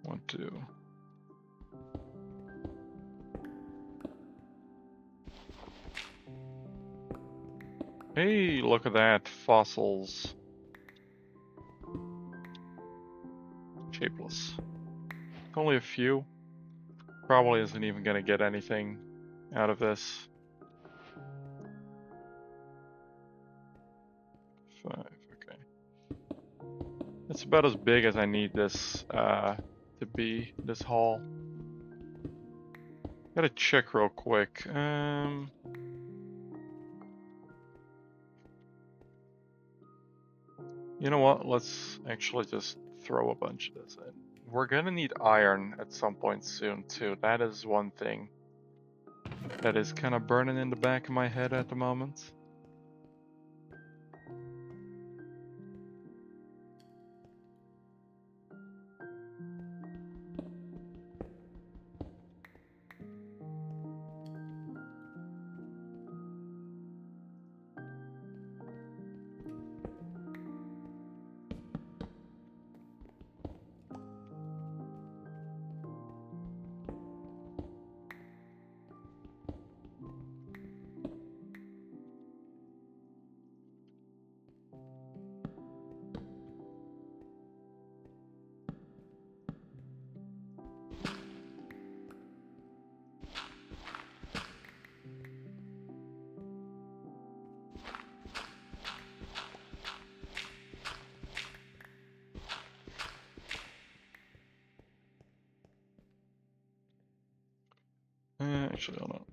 1, 2. Hey, look at that. Fossils. Shapeless. Only a few. Probably isn't even gonna get anything out of this. 5, okay. It's about as big as I need this to be, this haul. Gotta check real quick. You know what? Let's actually just throw a bunch of this in. We're gonna need iron at some point soon too. That is one thing that is kind of burning in the back of my head at the moment. Actually, hold on.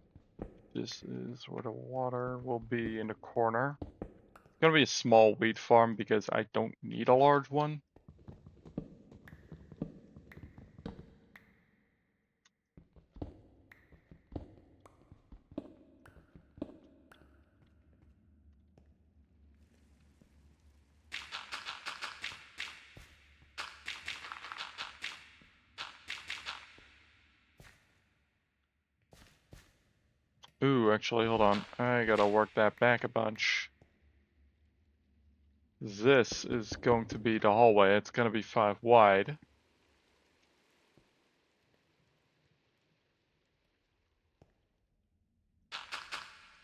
This is where the water will be in the corner. It's gonna be a small wheat farm because I don't need a large one. Ooh, actually, hold on. I gotta work that back a bunch. This is going to be the hallway. It's gonna be 5 wide.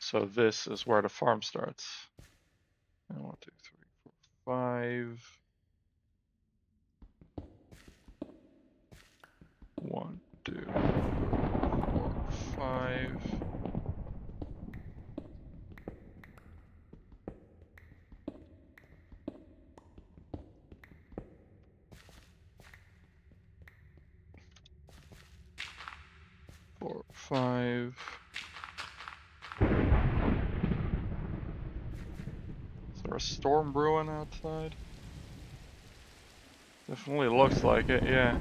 So this is where the farm starts. 1, 2, 3, 4, 5. 1, 2, 4, 5. Four, 5. Is there a storm brewing outside? Definitely looks like it, yeah.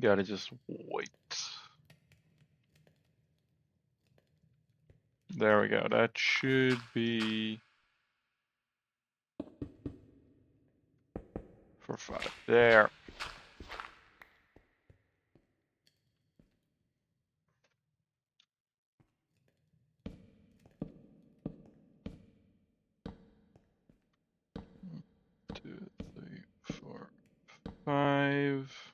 Gotta just wait. There we go. That should be for 5. There. Two, three, 4, 5.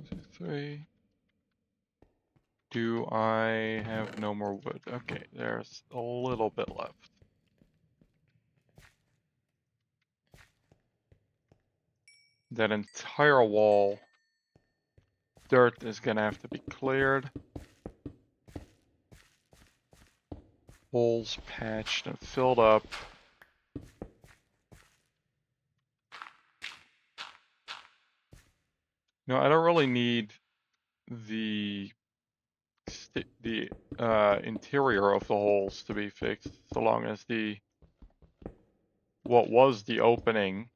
Two, 3. Do I have no more wood? Okay, there's a little bit left. That entire wall, dirt is gonna have to be cleared. Holes patched and filled up. No, I don't really need the interior of the holes to be fixed, so long as what was the opening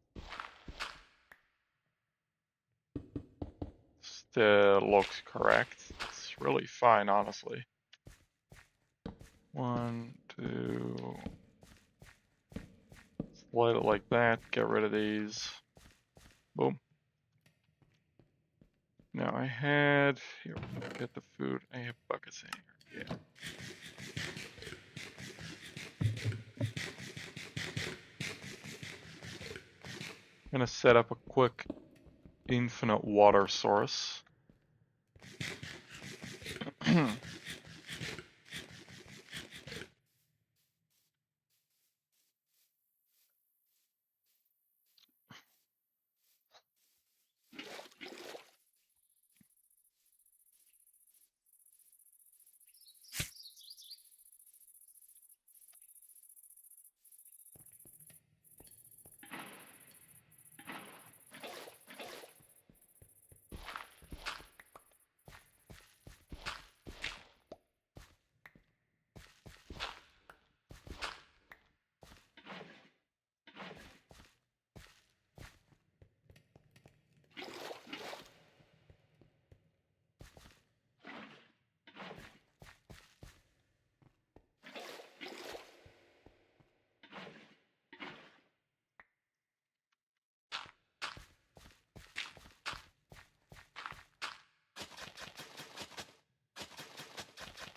still looks correct. It's really fine, honestly. 1, 2. Slide it like that. Get rid of these. Boom. Now I had here. Get the food. I have buckets in here. Yeah. I'm gonna set up a quick infinite water source.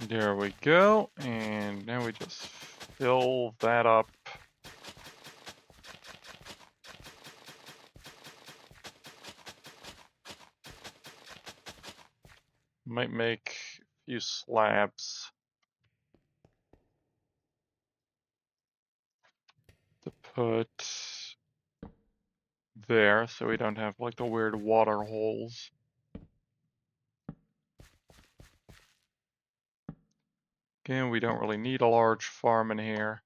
There we go, and now we just fill that up. Might make a few slabs to put there, so we don't have like the weird water holes. Again, we don't really need a large farm in here.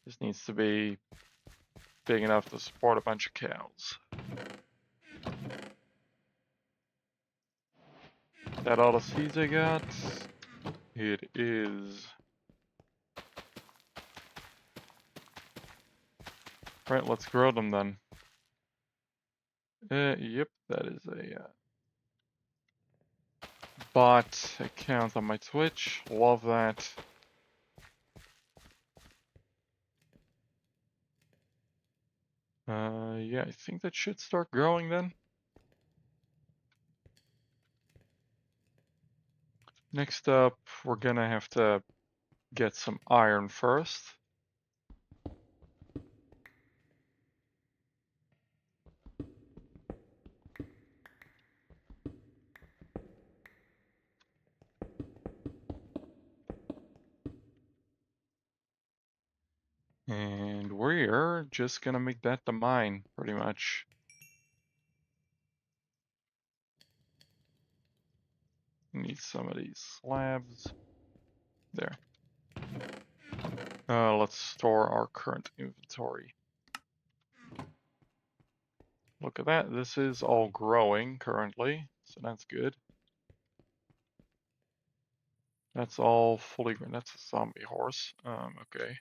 This needs to be big enough to support a bunch of cows. That all the seeds I got? It is. Right, let's grow them then. Yep, that is a bot account on my Twitch. Love that. Yeah, I think that should start growing then. Next up, we're gonna have to get some iron first. And we're just gonna make that the mine, pretty much. Need some of these slabs. There. Let's store our current inventory. Look at that. This is all growing currently, so that's good. That's all fully grown. That's a zombie horse. Okay.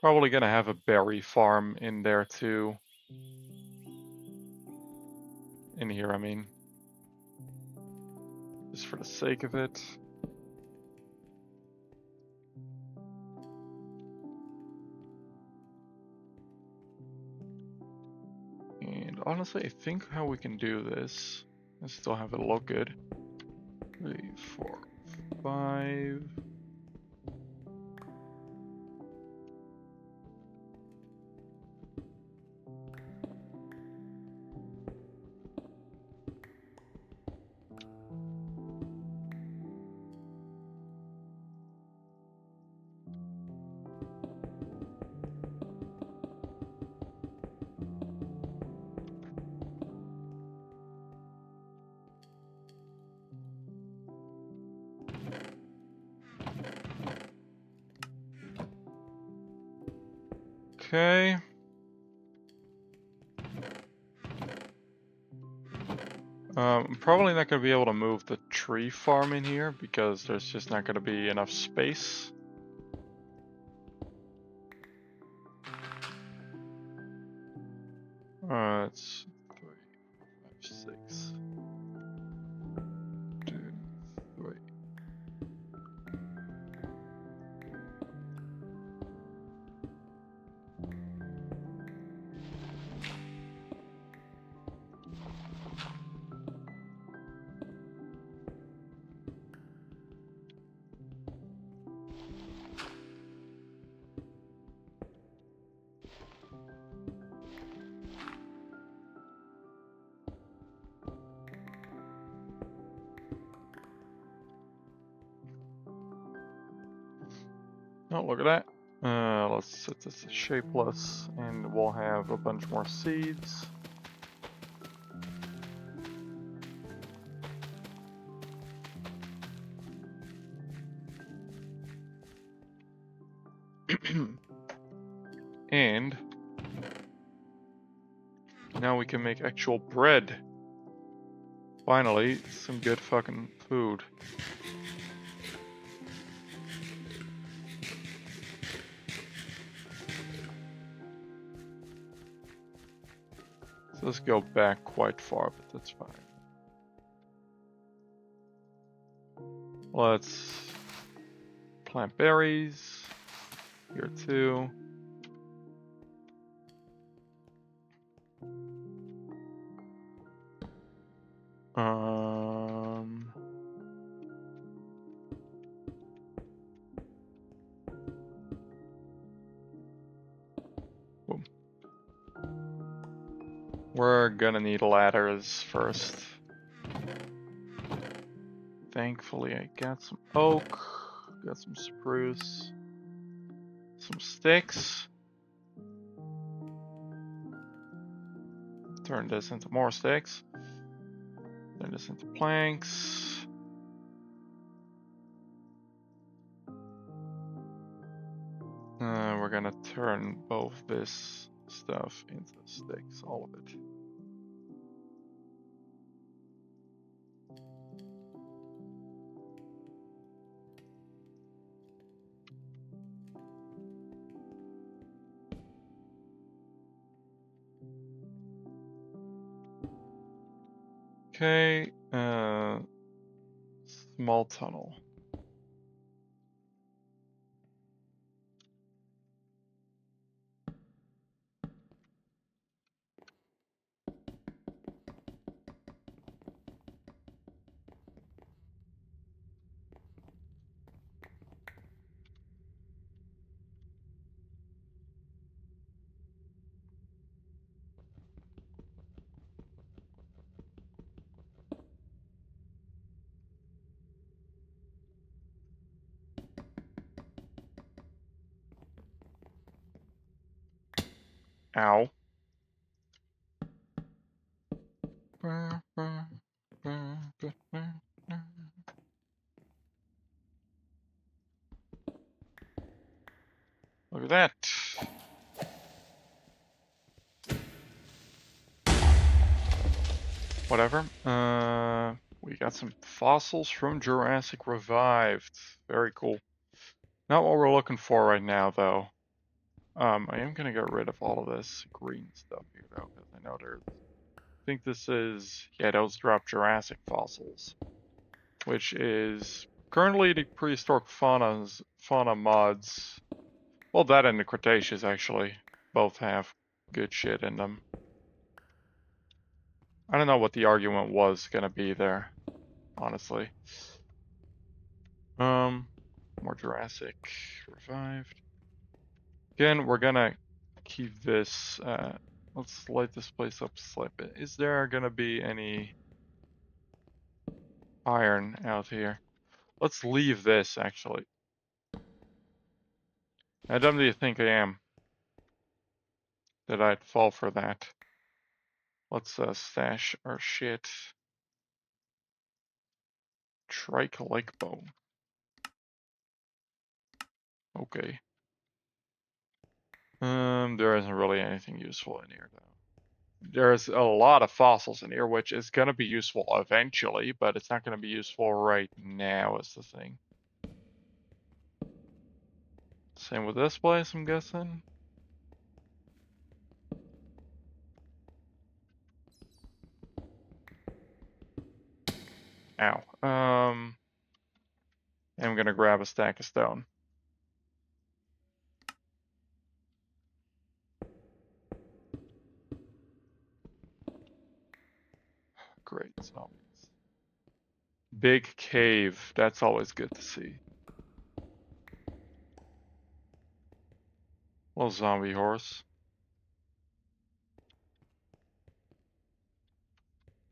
Probably gonna have a berry farm in there too. In here, I mean. Just for the sake of it. And honestly, I think how we can do this and still have it look good. 3, 4, 5. Okay. I'm probably not going to be able to move the tree farm in here because there's just not going to be enough space. It's 3, 5, 6, 2, 3. Oh, look at that. Let's set this to shapeless and we'll have a bunch more seeds. And now we can make actual bread. Finally, some good fucking food. So let's go back quite far, but that's fine. Let's plant berries here too. Boom. We're gonna need ladders first. Thankfully, I got some oak, got some spruce, some sticks. Turn this into more sticks. Turn this into planks. We're gonna turn both this stuff into sticks, all of it. Okay, small tunnel. Ow. that. Whatever. We got some fossils from Jurassic revived. Very cool. Not what we're looking for right now, though. I am gonna get rid of all of this green stuff here, though, because I know there's. I think this is, yeah, those drop Jurassic fossils, which is currently the prehistoric fauna mods. Well, that and the Cretaceous actually both have good shit in them. I don't know what the argument was gonna be there, honestly. More Jurassic revived. Again, we're gonna keep this. Let's light this place up slightly. Is there gonna be any iron out here? Let's leave this actually. How dumb do you think I am that I'd fall for that? Let's stash our shit. Trike-like bone. Okay. There isn't really anything useful in here though. There's a lot of fossils in here, which is gonna be useful eventually, but it's not gonna be useful right now is the thing. Same with this place, I'm guessing. Ow. I'm gonna grab a stack of stone. Great zombies. Big cave. That's always good to see. Little zombie horse.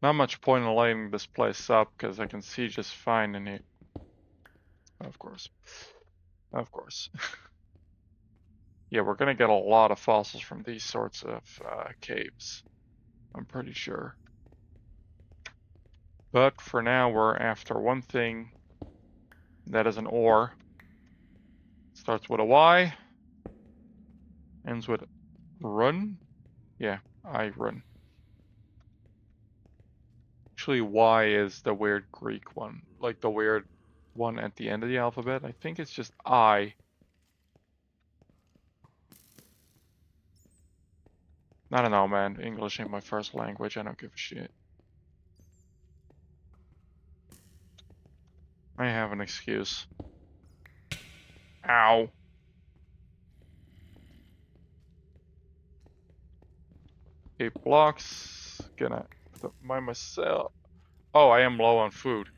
Not much point in lighting this place up because I can see just fine in here. Of course. Of course. Yeah, we're gonna get a lot of fossils from these sorts of caves. I'm pretty sure. But for now, we're after one thing. That is an ore. Starts with a Y. Ends with run. Yeah, I run. Actually, Y is the weird Greek one. Like the weird one at the end of the alphabet. I think it's just I. I don't know, man. English ain't my first language. I don't give a shit. I have an excuse. Ow. 8 blocks. Gonna put by myself. Oh, I am low on food.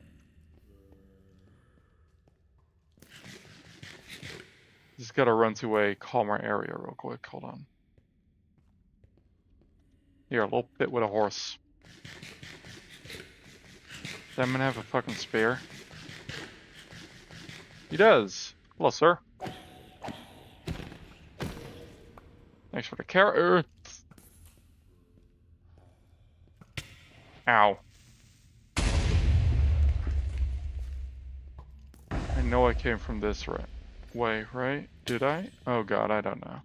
Just gotta run to a calmer area real quick. Hold on. Here, a little bit with a horse. Does that man have a fucking spear? He does. Hello, sir. Thanks for the carrot. Ow. I know I came from this way, right? Did I? Oh god, I don't know.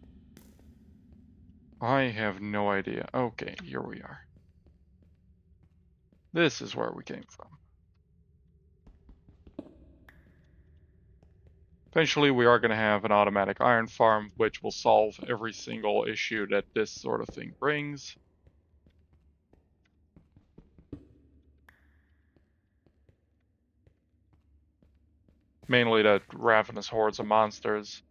I have no idea. Okay, here we are. This is where we came from. Eventually we are going to have an automatic iron farm, which will solve every single issue that this sort of thing brings. Mainly the ravenous hordes of monsters.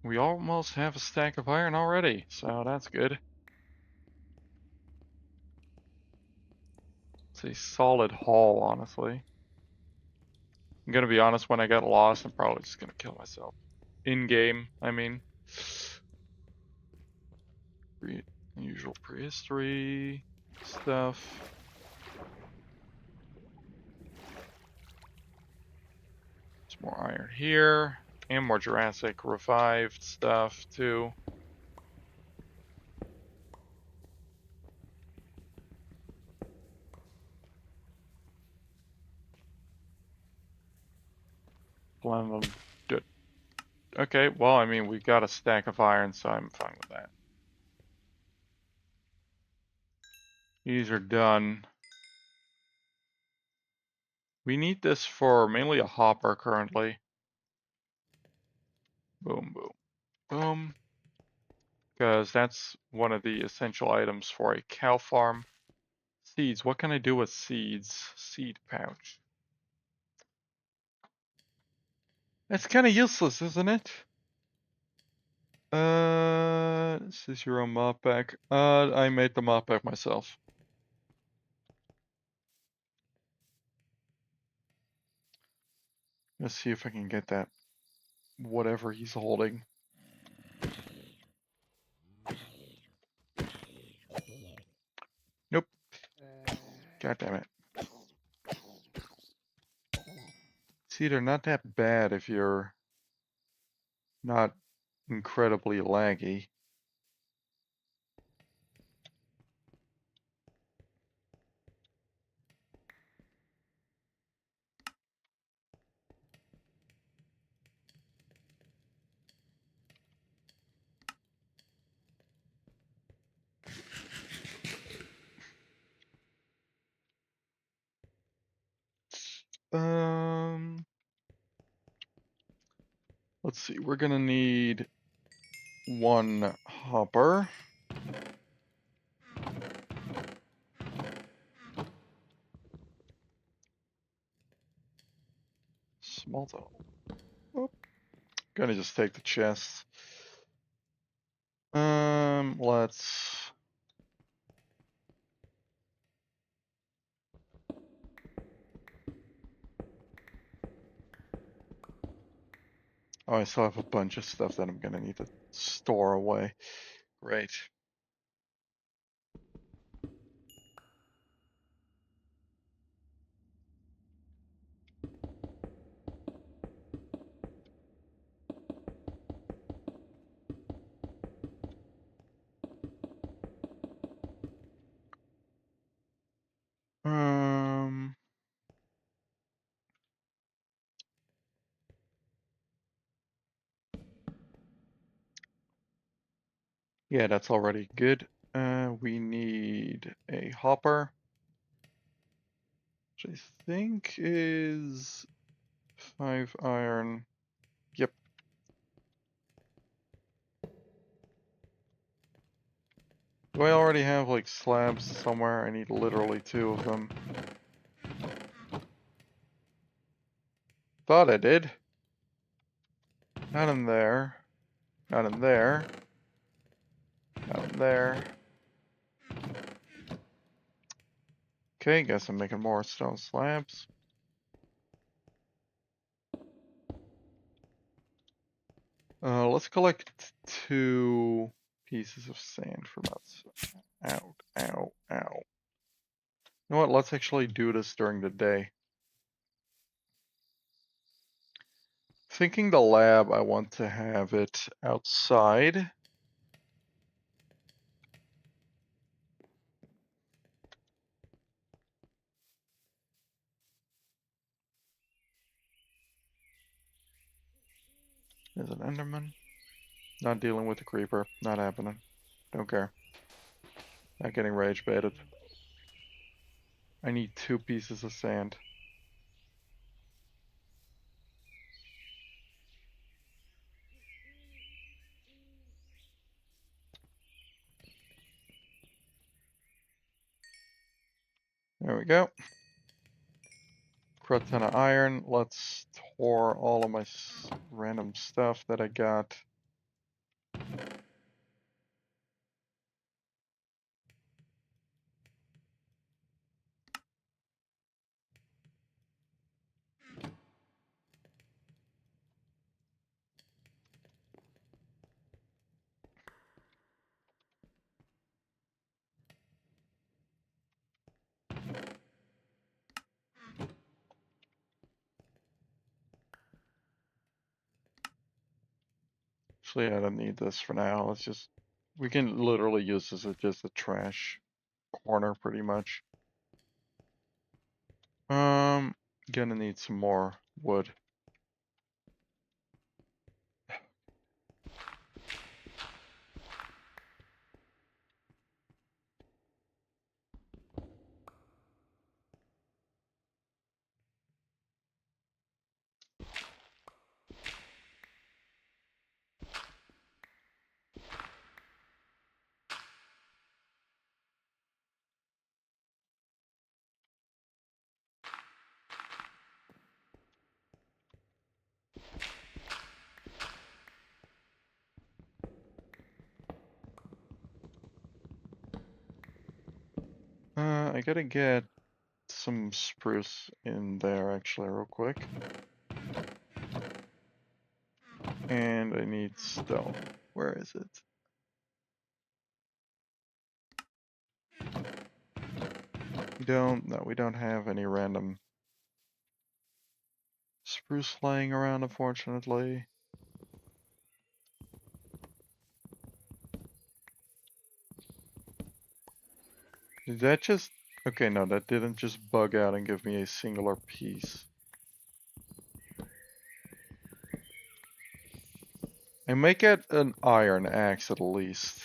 We almost have a stack of iron already, so that's good. It's a solid haul, honestly. I'm gonna be honest, when I get lost, I'm probably just gonna kill myself. In-game, I mean. Usual prehistory stuff. There's more iron here, and more Jurassic revived stuff, too. blend them. Okay, well, I mean, we got a stack of iron, so I'm fine with that. These are done. We need this for mainly a hopper currently. Boom, boom, boom. Because that's one of the essential items for a cow farm. Seeds. What can I do with seeds? Seed pouch. That's kind of useless, isn't it? This is your own mop pack. I made the mop pack myself. Let's see if I can get that. Whatever he's holding. Nope. God damn it. See, they're not that bad if you're not incredibly laggy. Let's see, we're gonna need one hopper. Small doll. Oh, gonna just take the chest. Let's. Oh, I still have a bunch of stuff that I'm gonna need to store away. Great. Um, yeah, that's already good. We need a hopper, which I think is 5 iron. Yep. Do I already have like slabs somewhere? I need literally 2 of them. Thought I did. Not in there. Not in there. Not in there. Okay, guess I'm making more stone slabs. Let's collect 2 pieces of sand from outside. Ow, ow, ow. You know what? Let's actually do this during the day. Thinking the lab, I want to have it outside. There's an Enderman. Not dealing with the creeper. Not happening. Don't care. Not getting rage baited. I need 2 pieces of sand. There we go. Crud ton of iron. Let's store all of my random stuff that I got. Actually, I don't need this for now. Let's just, we can literally use this as just a trash corner pretty much. Gonna need some more wood. I gotta get some spruce in there actually real quick. And I need stone. Where is it? We don't have any random spruce laying around, unfortunately. Did that just... Okay, no, that didn't just bug out and give me a singular piece. I might get an iron axe at least.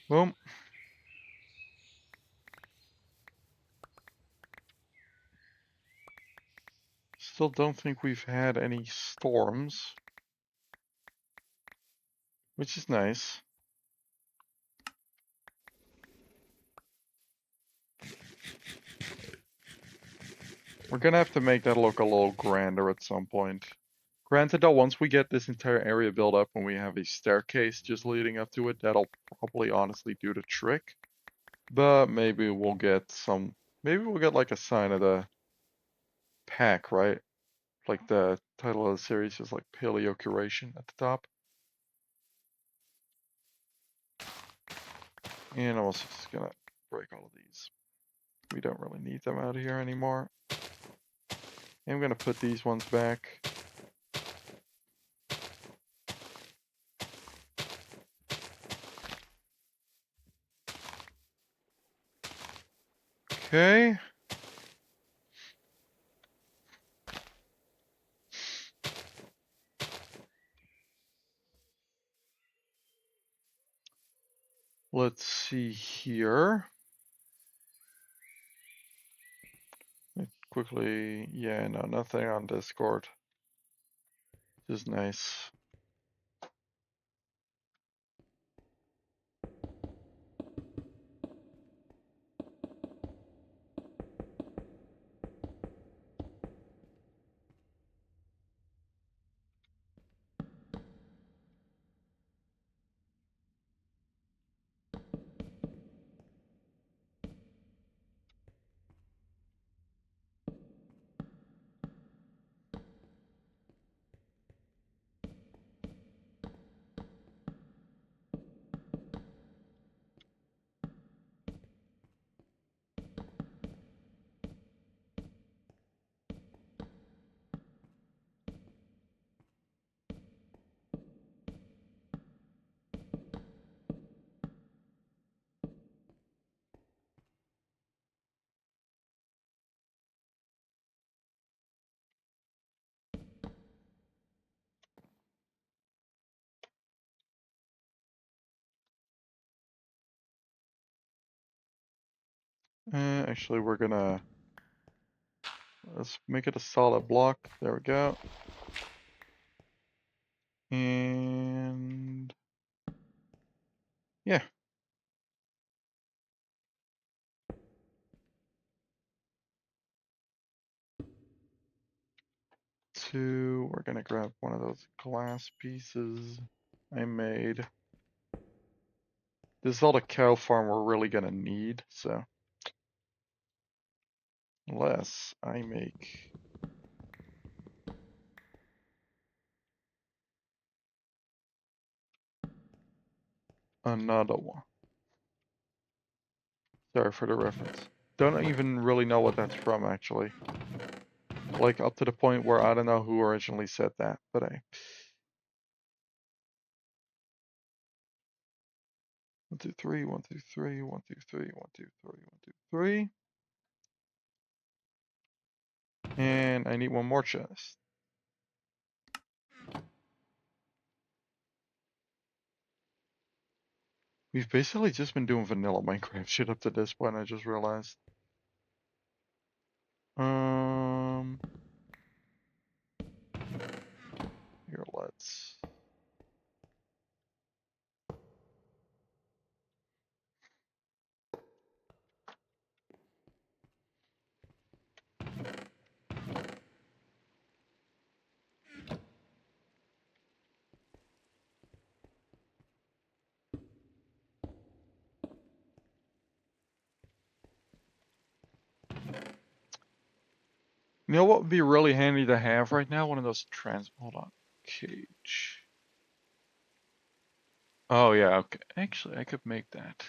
Boom. Still don't think we've had any storms, which is nice. We're gonna have to make that look a little grander at some point. Granted though, once we get this entire area built up and we have a staircase just leading up to it, that'll probably honestly do the trick. But maybe we'll get like a sign of the pack, right? Like the title of the series is like Paleocuration at the top. And I'm also just gonna break all of these. We don't really need them out here anymore. I'm gonna put these ones back. Okay. Let's see here. Quickly, yeah, no, nothing on Discord. Just nice. Actually, let's make it a solid block. There we go. And yeah. We're gonna grab one of those glass pieces I made. This is all the cow farm we're really gonna need, so. Unless I make another one. Sorry for the reference. Don't even really know what that's from, actually. Like, up to the point where I don't know who originally said that, but hey. 1, 2, 3, 1, 2, 3, 1, 2, 3, 1, 2, 3, 1, 2, 3. And I need one more chest. We've basically just been doing vanilla Minecraft shit up to this point, I just realized. Here, let's... You know what would be really handy to have right now? One of those hold on. Cage. Oh yeah, okay. Actually, I could make that.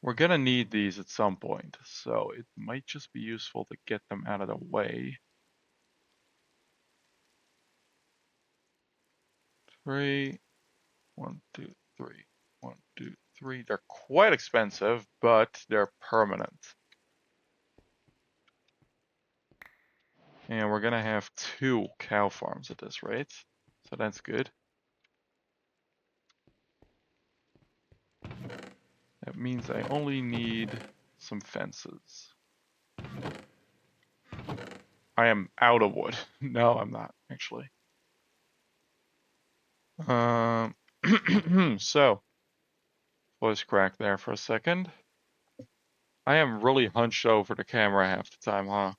We're gonna need these at some point, so it might just be useful to get them out of the way. 3, 1, 2, 3, 1, 2, 3. They're quite expensive, but they're permanent. And we're gonna have 2 cow farms at this rate, so that's good. That means I only need some fences. I am out of wood. No, I'm not, actually. So, voice crack there for a second. I am really hunched over the camera half the time, huh?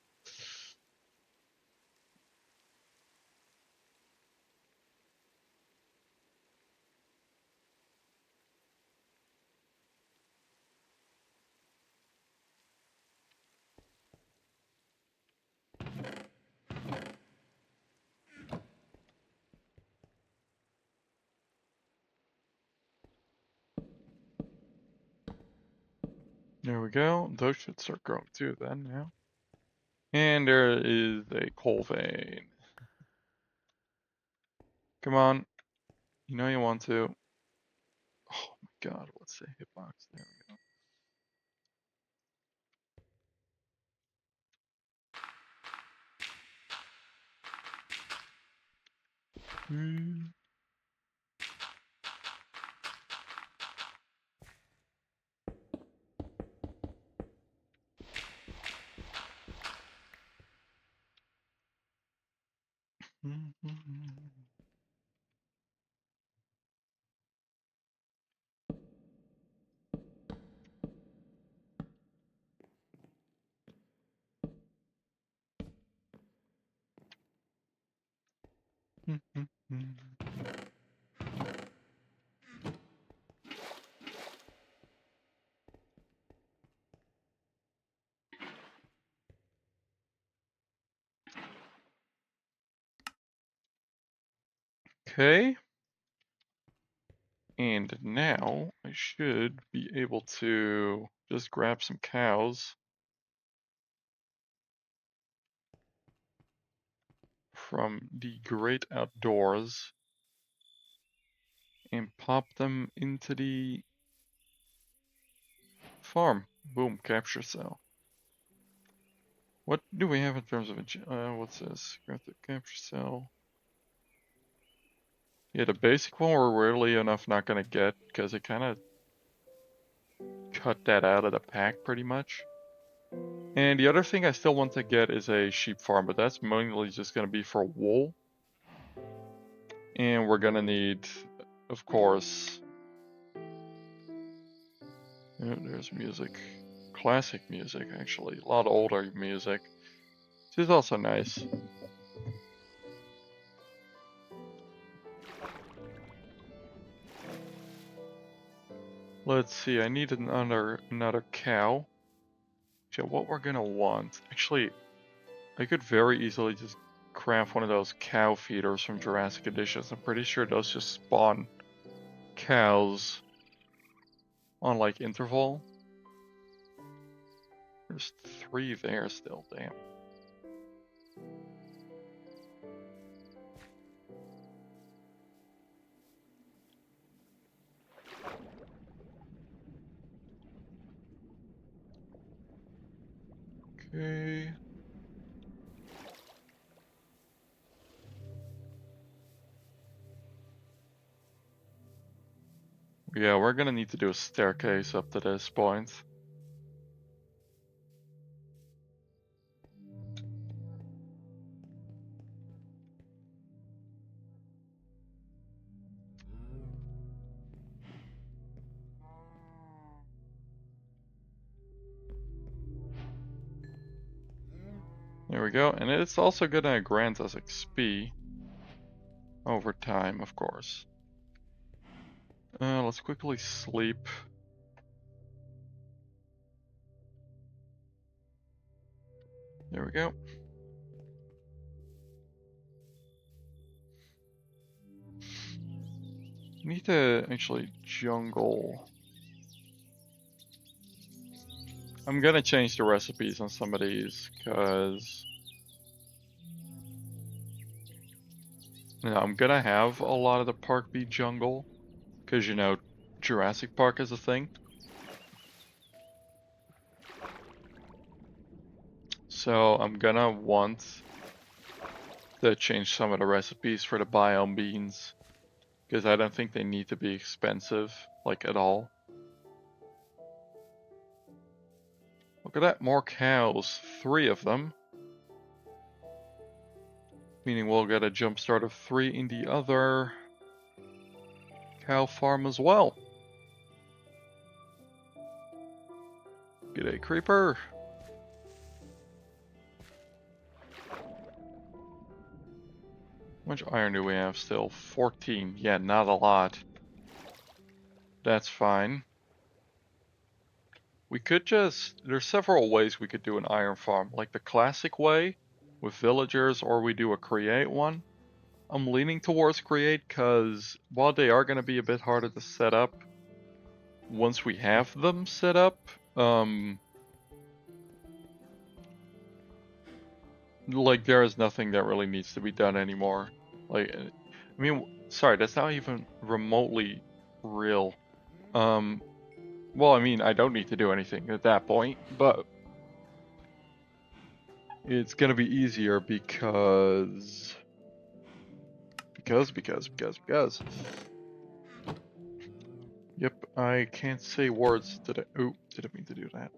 There we go. Those should start growing too then now. And there is a coal vein. Come on. You know you want to. Oh my god, what's the hitbox? There we go. Okay. And now I should be able to just grab some cows from the great outdoors and pop them into the farm. Boom, capture cell. What do we have in terms of what's this? Grab the capture cell. Yeah, the basic one we're really enough not gonna get because it kind of cut that out of the pack pretty much. And the other thing I still want to get is a sheep farm, but that's mainly just gonna be for wool. And we're gonna need, of course, there's music. Classic music, actually. A lot of older music. This is also nice. Let's see, I need another cow. So what we're gonna want, actually, I could very easily just craft one of those cow feeders from Jurassic Editions. I'm pretty sure those just spawn cows on like interval. There's 3 there still, damn. Okay. Yeah, we're gonna need to do a staircase up to this point. There we go, and it's also gonna grant us XP over time, of course. Let's quickly sleep. There we go. Need to actually jungle. I'm gonna change the recipes on some of these, because I'm gonna have a lot of the park be jungle, because Jurassic Park is a thing. So I'm gonna want to change some of the recipes for the biome beans, because I don't think they need to be expensive, like at all. Look at that, more cows, 3 of them. Meaning we'll get a jump start of 3 in the other cow farm as well. G'day, creeper. How much iron do we have still? 14. Yeah, not a lot. That's fine. We could there's several ways we could do an iron farm, like the classic way with villagers, or we do a create one. I'm leaning towards create because while they are going to be a bit harder to set up, once we have them set up, like there is nothing that really needs to be done anymore. Like, I mean, sorry, that's not even remotely real. Well, I mean, I don't need to do anything at that point, but it's gonna be easier because. Yep, I can't say words today. Ooh, didn't mean to do that.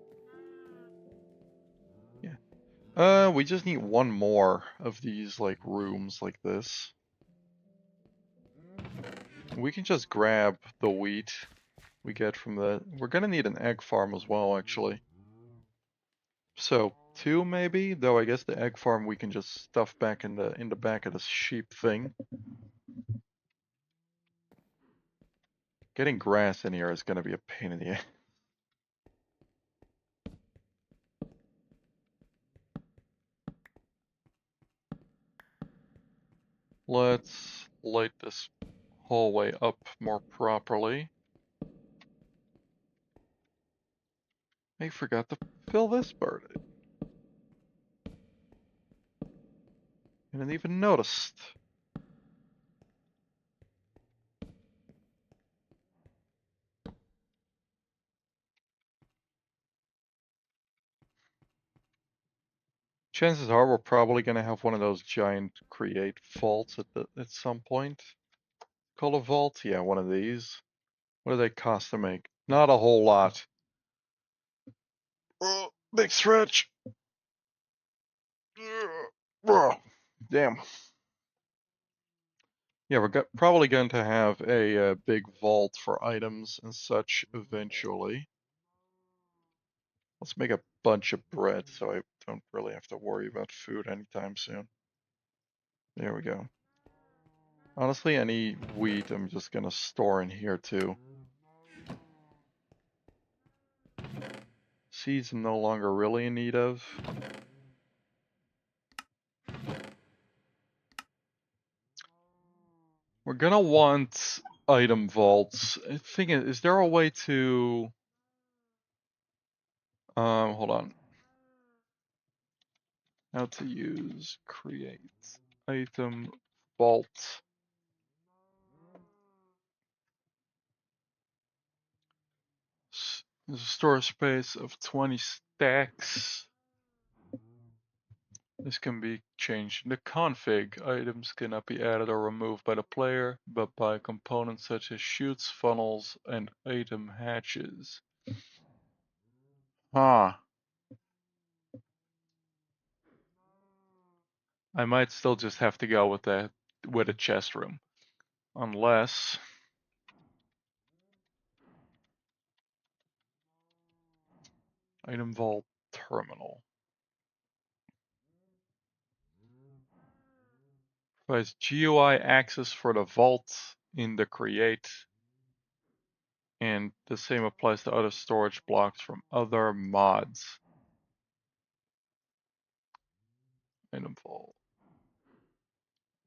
Yeah. We just need one more of these, like, rooms like this. We can just grab the wheat we get from the... We're gonna need an egg farm as well, actually. So, 2 maybe? Though I guess the egg farm we can just stuff back in the back of the sheep thing. Getting grass in here is gonna be a pain in the ass. Let's light this hallway up more properly. I forgot to fill this bird. I didn't even notice. Chances are we're probably gonna have one of those giant create vaults at some point. Call a vault? Yeah, one of these. What do they cost to make? Not a whole lot. Oh, big stretch. Damn. Yeah, we're probably going to have a big vault for items and such eventually. Let's make a bunch of bread so I don't really have to worry about food anytime soon. There we go. Honestly, any wheat I'm just gonna store in here too. Seeds I'm no longer really in need of. We're gonna want item vaults. Thing is there a way to... hold on. How to use create item vault. There's a storage space of 20 stacks. This can be changed in the config. Items cannot be added or removed by the player, but by components such as chutes, funnels, and item hatches. Huh. I might still just have to go with a chest room. Unless... Item vault terminal. Provides GUI access for the vault in the create, and the same applies to other storage blocks from other mods. Item vault.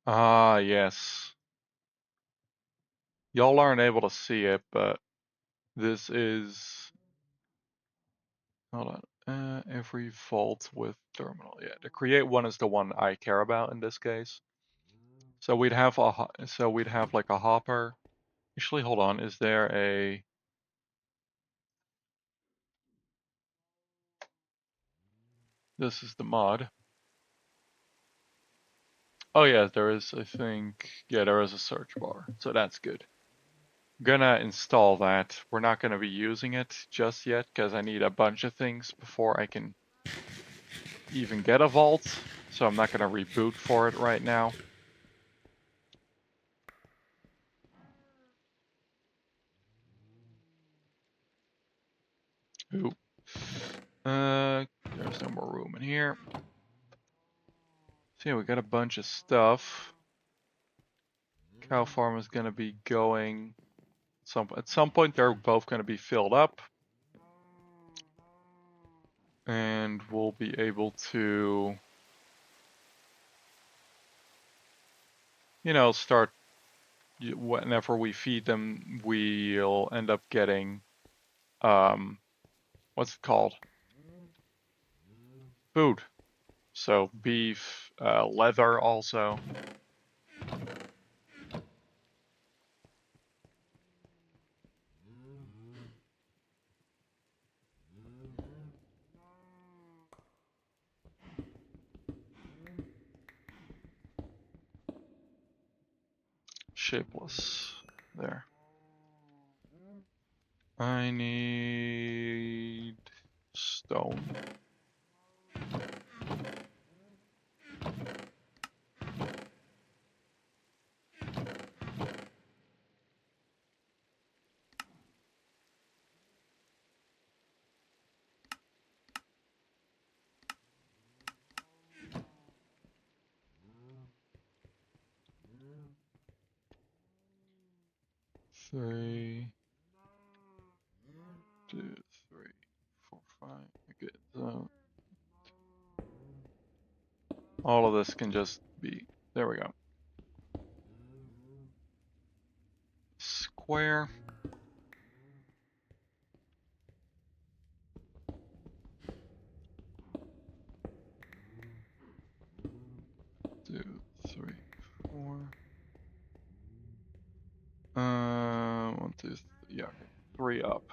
Ah, yes. Y'all aren't able to see it, but this is... Hold on. Every vault with terminal. Yeah, to create one is the one I care about in this case. So we'd have like a hopper. Actually, hold on. Is there a... This is the mod. Oh yeah, there is, I think, yeah, there is a search bar, so that's good. Gonna install that. We're not gonna be using it just yet because I need a bunch of things before I can even get a vault, so I'm not gonna reboot for it right now. Ooh. There's no more room in here. So yeah, we got a bunch of stuff. Cow farm is gonna be going. At some point, they're both gonna be filled up, and we'll be able to, you know, start. Whenever we feed them, we'll end up getting, what's it called? Food. So beef, leather also. Shapeless. There. I need stone. Three, 2, 3, 4, 5. Okay, so all of this can just be, there we go. Square. Two, 3, 4. 1, 2, 3, yeah, okay. 3 up.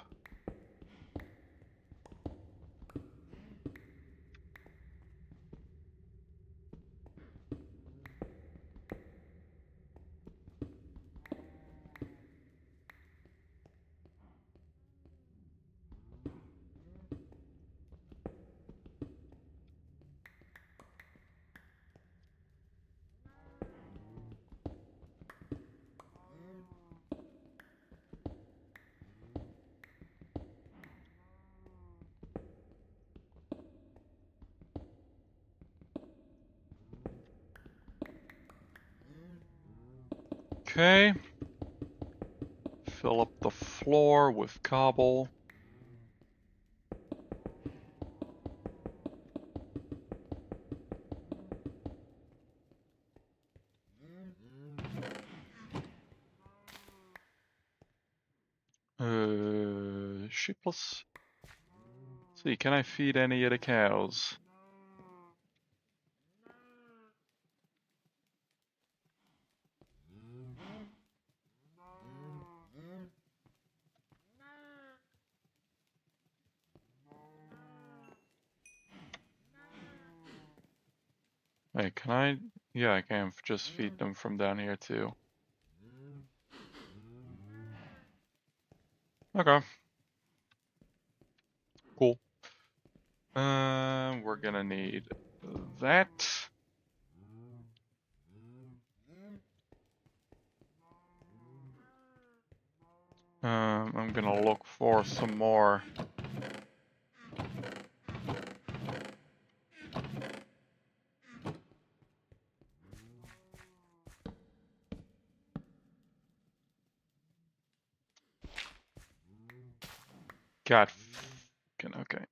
Okay. Fill up the floor with cobble. Sheepless. See, can I feed any of the cows? Hey, can I? Yeah, I can just feed them from down here too. Okay. Cool. We're gonna need that. I'm gonna look for some more. God. Okay.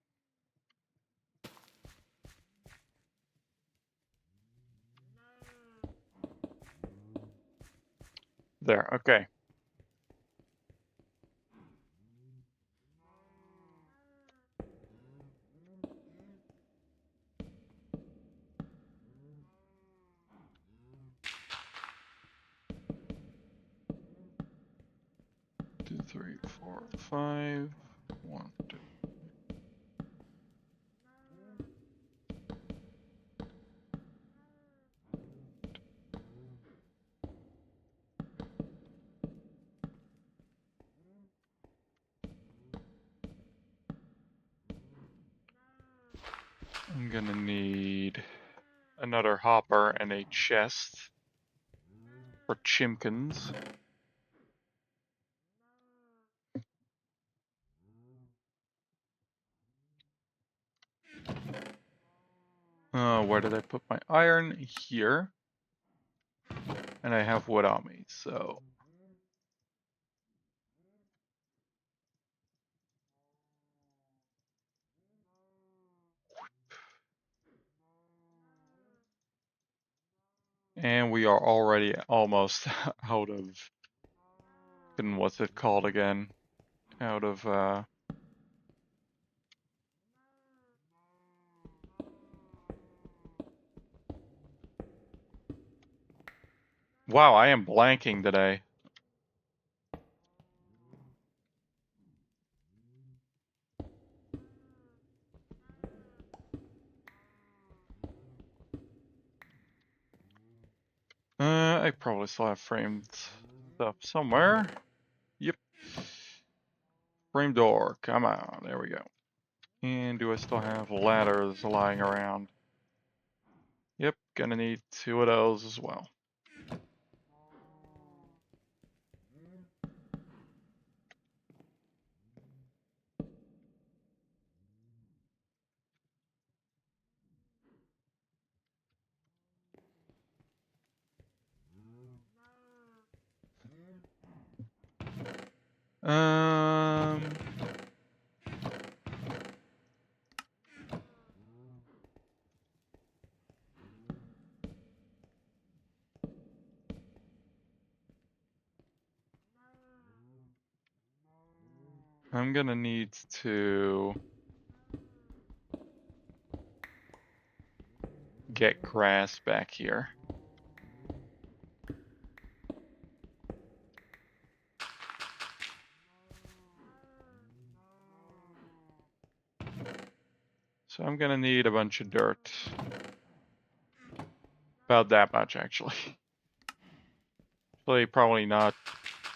There, okay. Two, three, four, five. 1, 2. I'm gonna need another hopper and a chest for chimkins. Where did I put my iron? Here. And I have wood on me, so. And we are already almost out of, and what's it called again? Out of, wow, I am blanking today. I probably still have framed stuff somewhere. Yep. Frame door, come on, there we go. And do I still have ladders lying around? Yep, gonna need 2 of those as well. Um, I'm gonna need to get grass back here. So I'm gonna need a bunch of dirt. About that much, actually. Actually, probably not.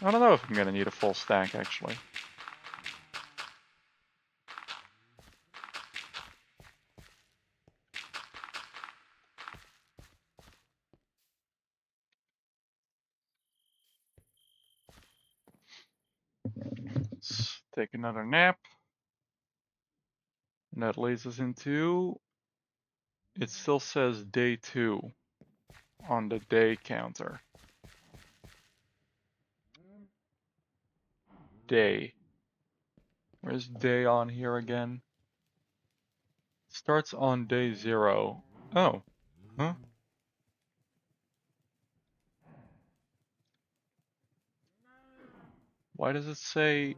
I don't know if I'm gonna need a full stack, actually. Let's take another nap. And that leads us into... It still says day 2 on the day counter. Day. Where's day on here again? Starts on day 0. Oh. Huh? Why does it say...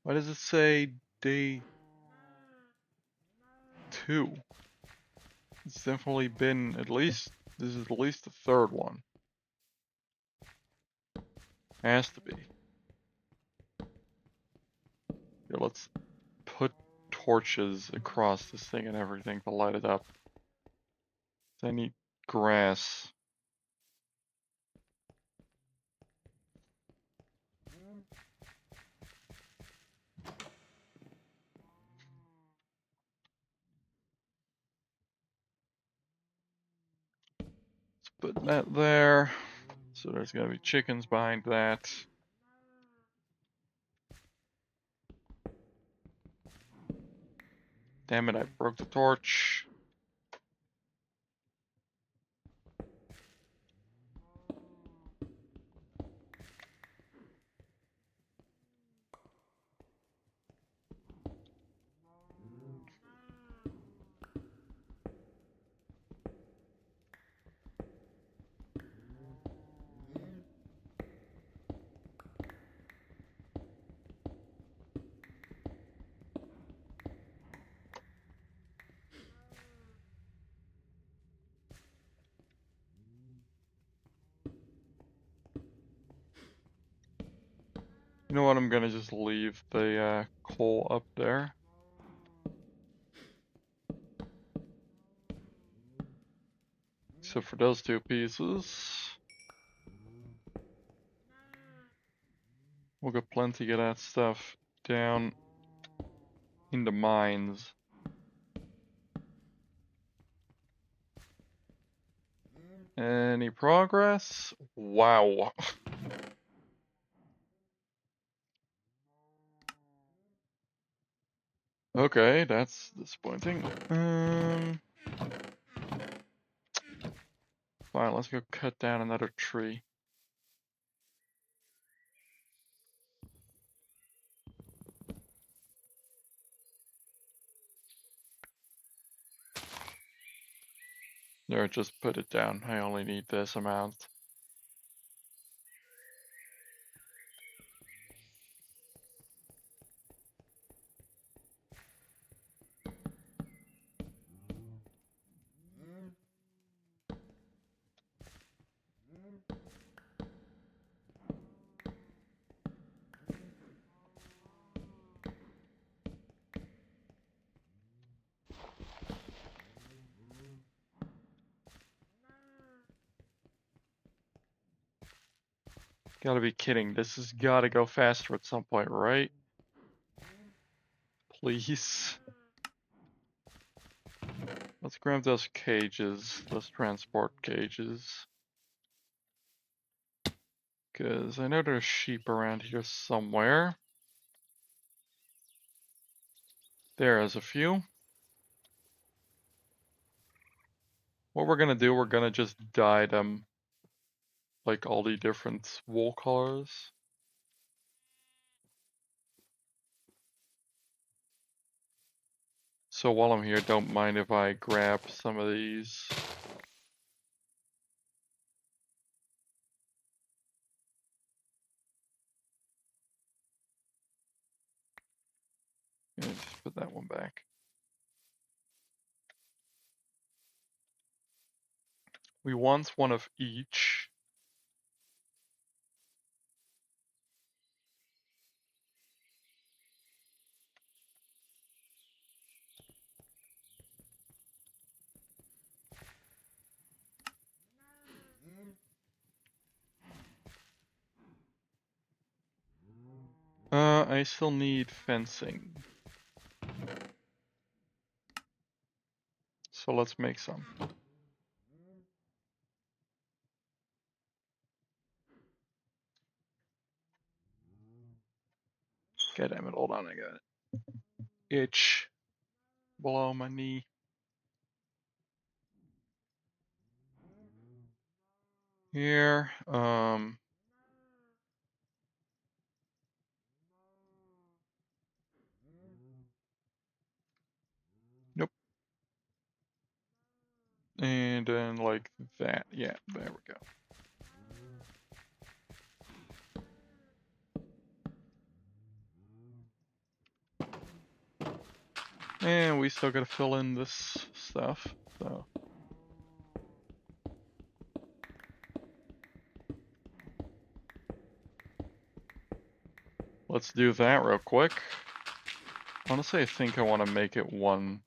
Why does it say day 2? It's definitely been at least... This is at least the 3rd one. Has to be. Here, let's put torches across this thing and everything to light it up. I need grass. Let's put that there. So there's gonna be chickens behind that. Damn it, I broke the torch. You know what? I'm gonna just leave the coal up there. So for those two pieces, we'll get plenty of that stuff down in the mines. Any progress? Wow. Okay, that's disappointing. Fine, let's go cut down another tree. There, just put it down. I only need this amount. Gotta be kidding. This has gotta go faster at some point, right? Please. Let's grab those cages, those transport cages. Because I know there's sheep around here somewhere. There is a few. What we're gonna do, we're gonna just dye them like all the different wool colors. So while I'm here, don't mind if I grab some of these. Yeah, just put that one back. We want one of each. I still need fencing. So let's make some. God damn it, hold on, I got it. Itch below my knee. Here, nope. And then like that, yeah, there we go. And we still gotta fill in this stuff, so. Let's do that real quick. Honestly, I think I want to make it one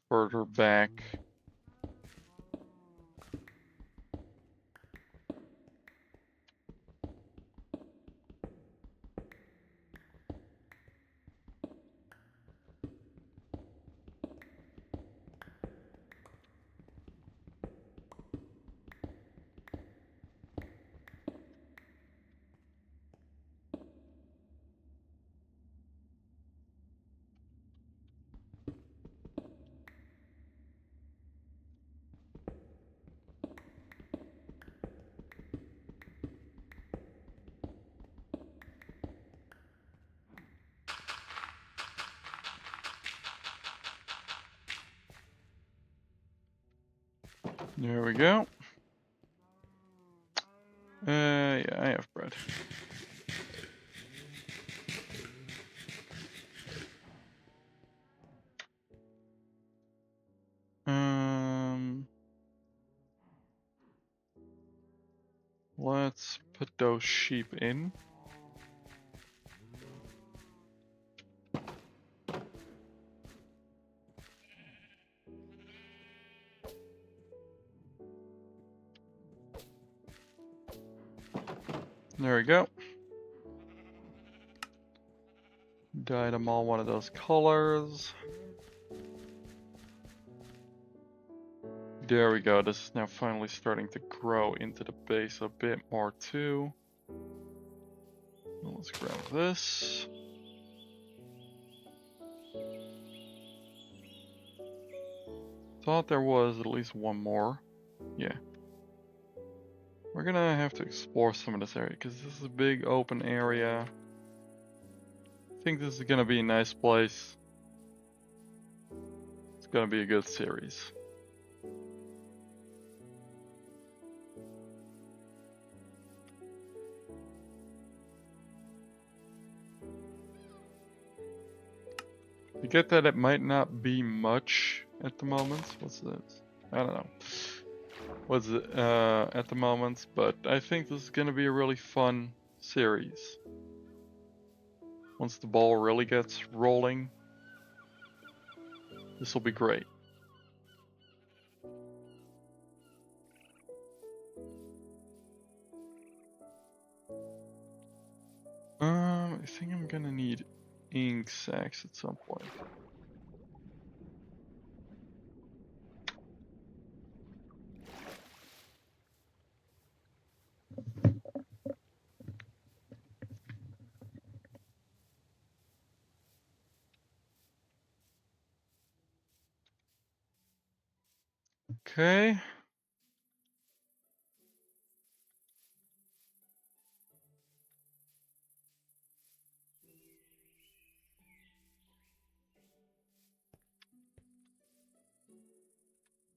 further back. There we go. Yeah, I have bread. Let's put those sheep in. There we go. Dyed them all one of those colors. There we go. This is now finally starting to grow into the base a bit more too. Let's grab this. Thought there was at least one more. Yeah. We're gonna have to explore some of this area because this is a big open area. I think this is gonna be a nice place. It's gonna be a good series. You get that it might not be much at the moment. What's this? I don't know. What's it at the moment? But I think this is gonna be a really fun series. Once the ball really gets rolling, this will be great. I think I'm gonna need ink sacks at some point. Okay.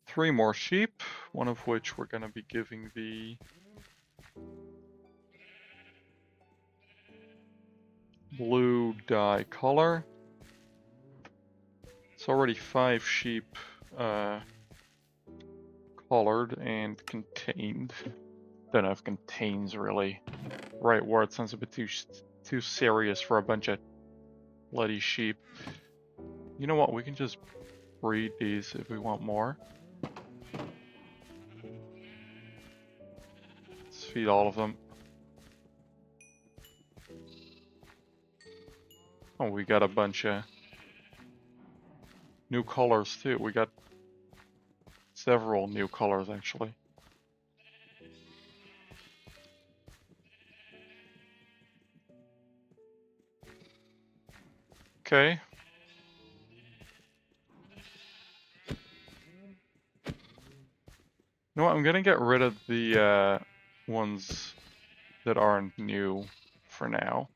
Three more sheep, one of which we're gonna be giving the blue dye color. It's already 5 sheep colored and contained. Don't know if contains really right word. Sounds a bit too serious for a bunch of bloody sheep. You know what? We can just breed these if we want more. Let's feed all of them. Oh, we got a bunch of new colors too. We got several new colors actually. Okay. You know what? I'm gonna get rid of the ones that aren't new for now.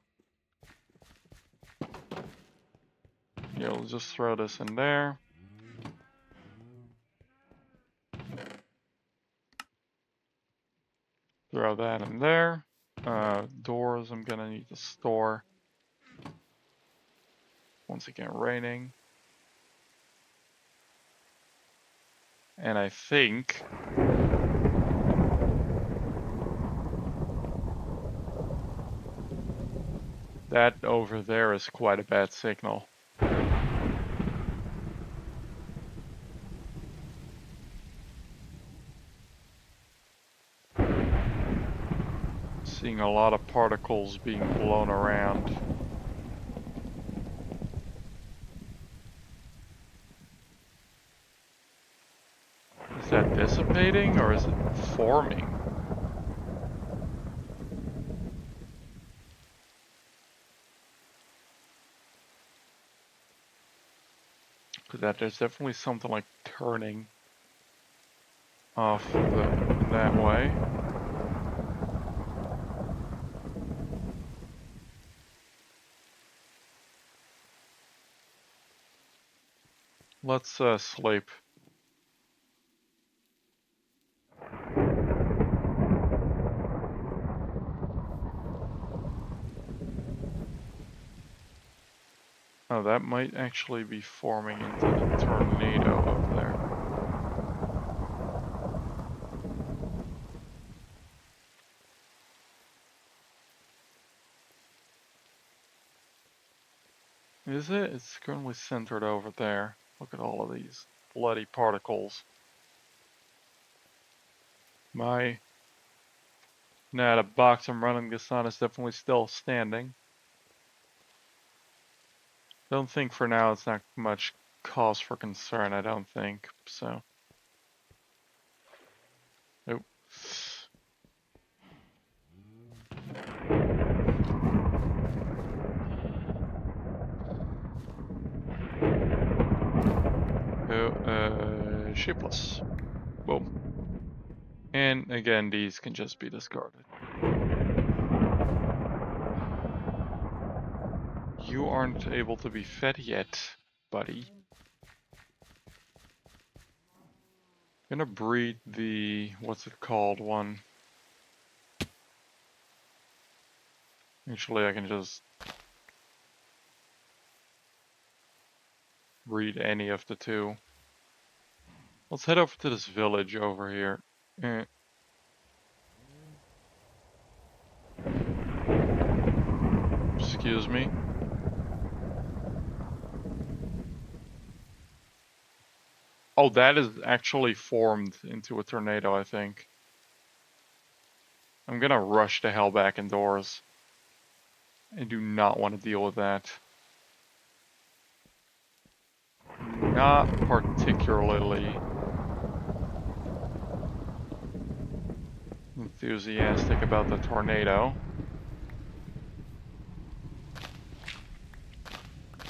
Yeah, we'll just throw this in there. Throw that in there. Doors I'm gonna need to store. Once again, raining. And I think that over there is quite a bad signal. Seeing a lot of particles being blown around. Is that dissipating or is it forming? Because there's definitely something like turning off that way. Let's sleep. Oh, that might actually be forming into the tornado up there. Is it? It's currently centered over there. Look at all of these bloody particles. My Now the box I'm running this on is definitely still standing. Don't think for now it's not much cause for concern, I don't think, so. Oh. Oh, shapeless. Boom. And again, these can just be discarded. You aren't able to be fed yet, buddy. Gonna breed the, what's it called, one. Actually, I can just breed any of the two. Let's head over to this village over here. Excuse me. Oh, that is actually formed into a tornado, I think. I'm gonna rush the hell back indoors. I do not want to deal with that. Not particularly enthusiastic about the tornado.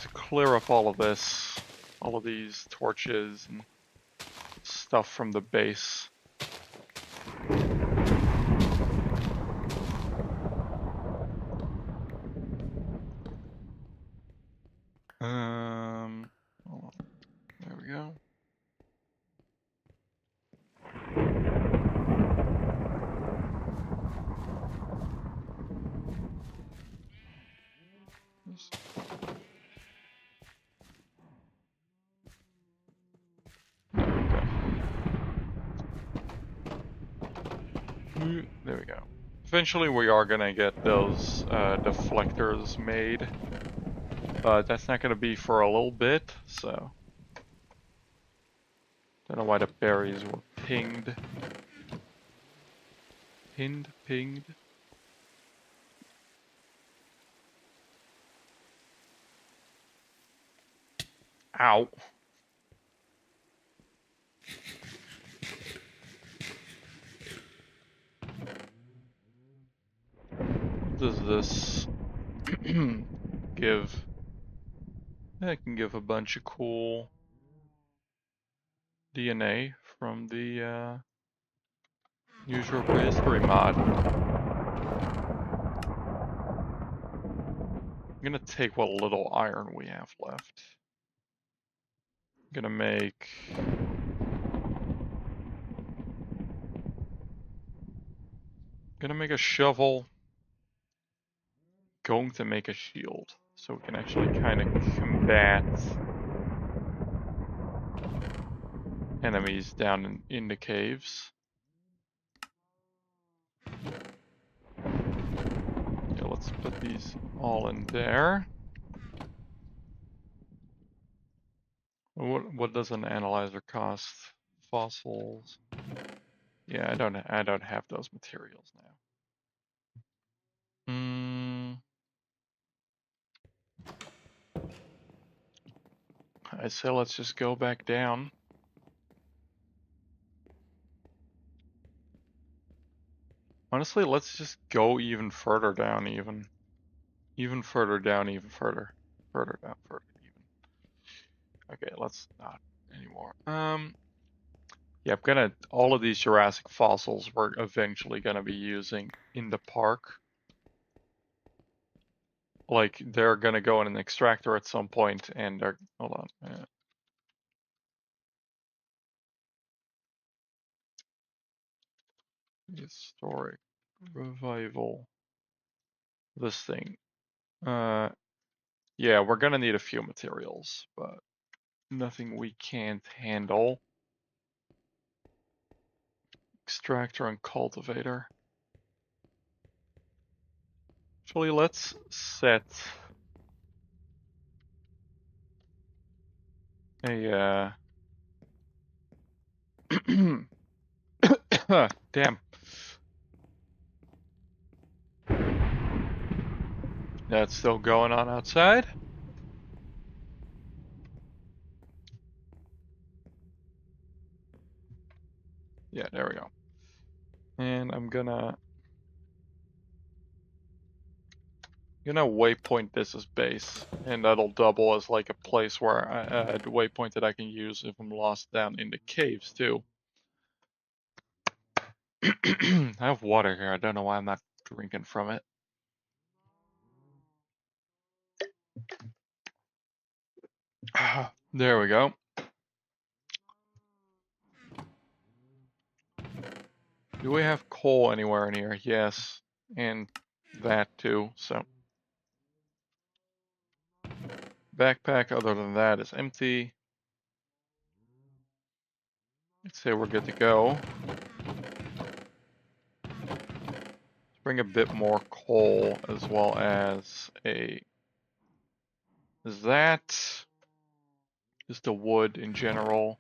To clear up all of this, all of these torches and stuff from the base. Hold on. There we go. There we go. Eventually we are gonna get those deflectors made, but that's not gonna be for a little bit, so. Don't know why the berries were pinged. Pinged. Ow. What does this give? I can give a bunch of cool DNA from the Use Your Prehistory mod. I'm gonna take what little iron we have left. I'm gonna make a shovel. Going to make a shield so we can actually kind of combat enemies down in the caves. Yeah, let's put these all in there. What does an analyzer cost? Fossils. Yeah, I don't have those materials now. I say let's just go back down. Honestly, let's just go even further down, even further down, even further down, further even. Okay, let's not anymore. Yeah, all of these Jurassic fossils we're eventually gonna be using in the park. Like, they're gonna go in an extractor at some point, and they're, hold on. Historic revival. This thing. Yeah, we're gonna need a few materials, but nothing we can't handle. Extractor and cultivator. Actually, let's set a damn. That's still going on outside. Yeah, there we go. And I'm gonna waypoint this as base, and that'll double as like a place where a waypoint that I can use if I'm lost down in the caves too. I have water here. I don't know why I'm not drinking from it. There we go. Do we have coal anywhere in here? Yes, and that too. So backpack other than that is empty. Let's say we're good to go. Let's bring a bit more coal as well as is that just the wood in general.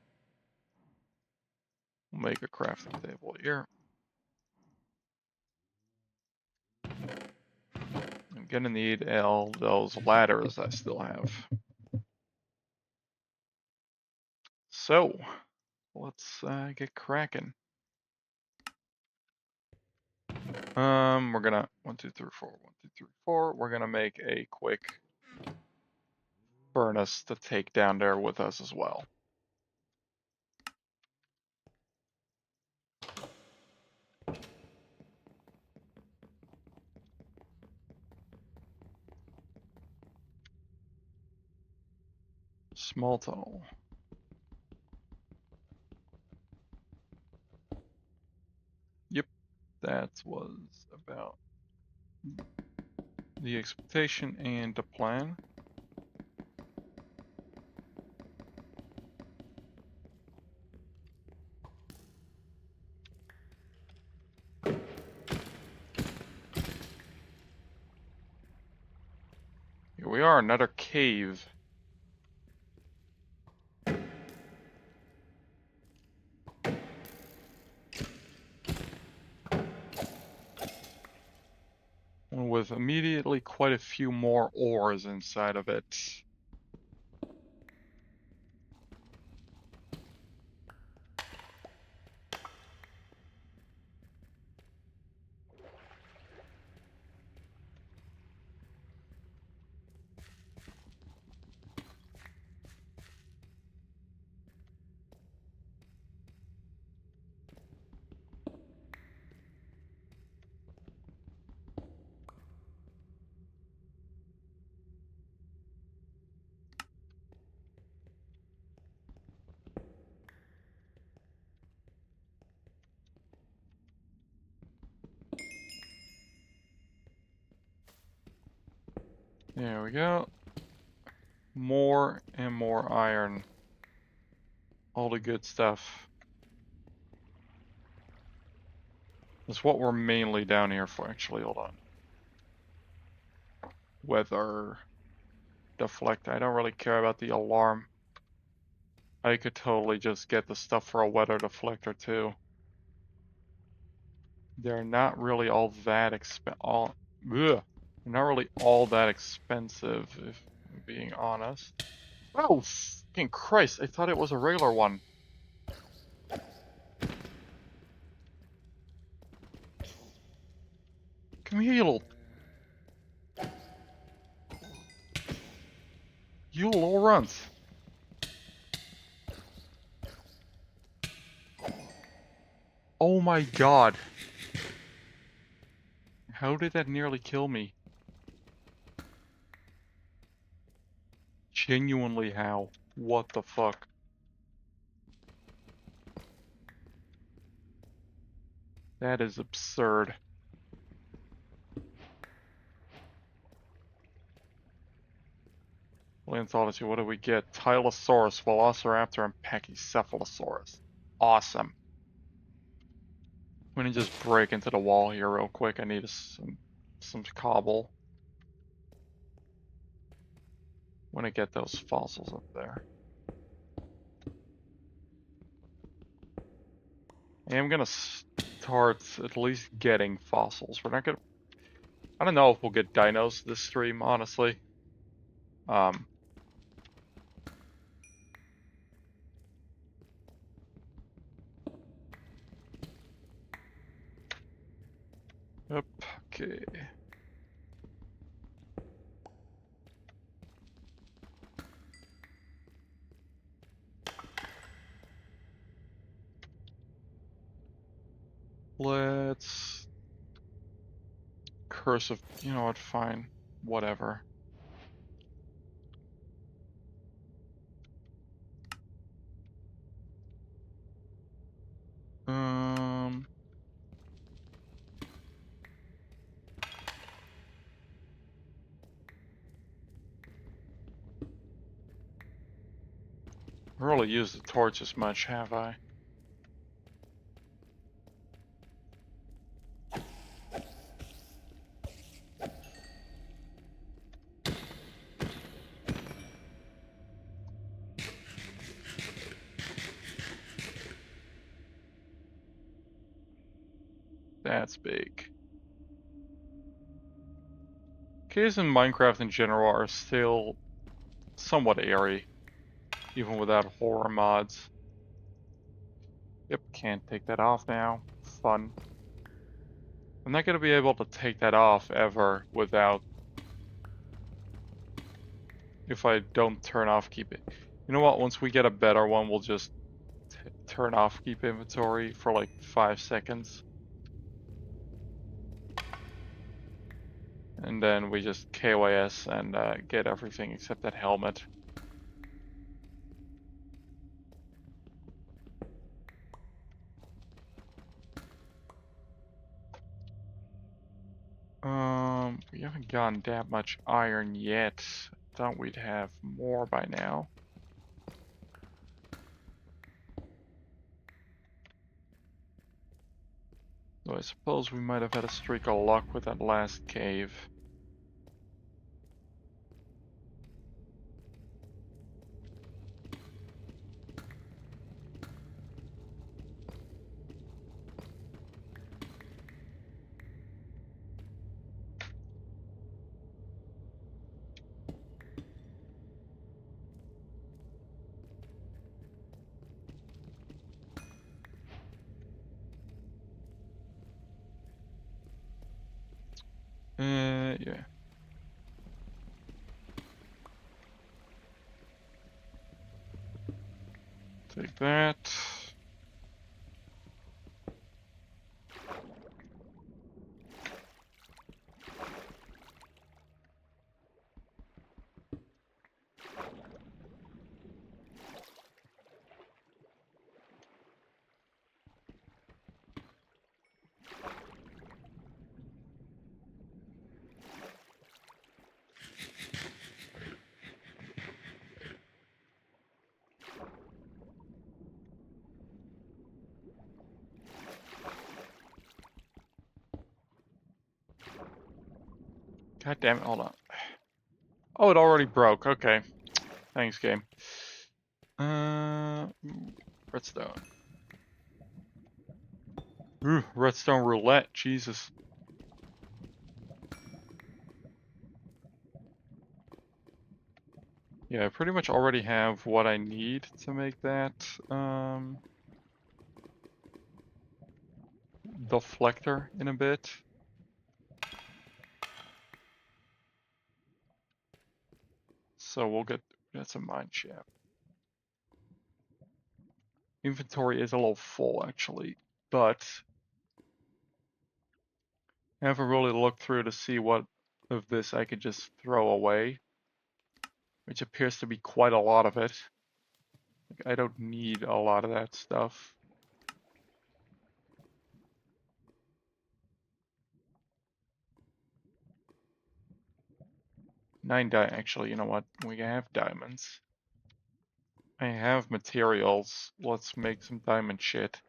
We'll make a crafting table here. I'm gonna need all those ladders I still have. So let's get cracking. We're gonna 1, 2, 3, 4, 1, 2, 3, 4. We're gonna make a quick furnace to take down there with us as well. Small tunnel. Yep, that was about the expectation and the plan. Here we are, another cave. With immediately quite a few more ores inside of it. There we go. More and more iron. All the good stuff. That's what we're mainly down here for, actually. Hold on. Weather. Deflect. I don't really care about the alarm. I could totally just get the stuff for a weather deflector too. They're not really all that They're not really all that expensive, if I'm being honest. Oh, fucking Christ! I thought it was a regular one. Come here, you little runt. Oh my God! How did that nearly kill me? Genuinely, how? What the fuck? That is absurd. Paleontology, what do we get? Tylosaurus, Velociraptor, and Pachycephalosaurus. Awesome. I'm gonna just break into the wall here real quick. I need some cobble. I'm gonna get those fossils up there. I am gonna start at least getting fossils. We're not gonna I don't know if we'll get dinos this stream, honestly. Yep, okay. Let's cursive, you know what, fine, whatever. I really used the torch as much, have I? That's big. Caves in Minecraft in general are still somewhat airy, even without horror mods. Yep, can't take that off now. Fun. I'm not gonna be able to take that off ever without, if I don't turn off keep it. You know what, once we get a better one, we'll just turn off keep inventory for like 5 seconds. And then we just KOS and get everything except that helmet. We haven't gotten that much iron yet. Thought we'd have more by now. Though I suppose we might have had a streak of luck with that last cave. Yeah. Take that. God damn it, hold on. Oh, it already broke. Okay. Thanks, game. Redstone. Ooh, redstone roulette. Jesus. Yeah, I pretty much already have what I need to make that, deflector in a bit. So we'll get, that's a mine shaft. Inventory is a little full actually, but I haven't really looked through to see what of this I could just throw away, which appears to be quite a lot of it. Like, I don't need a lot of that stuff. Actually, you know what? We have diamonds. I have materials. Let's make some diamond shit.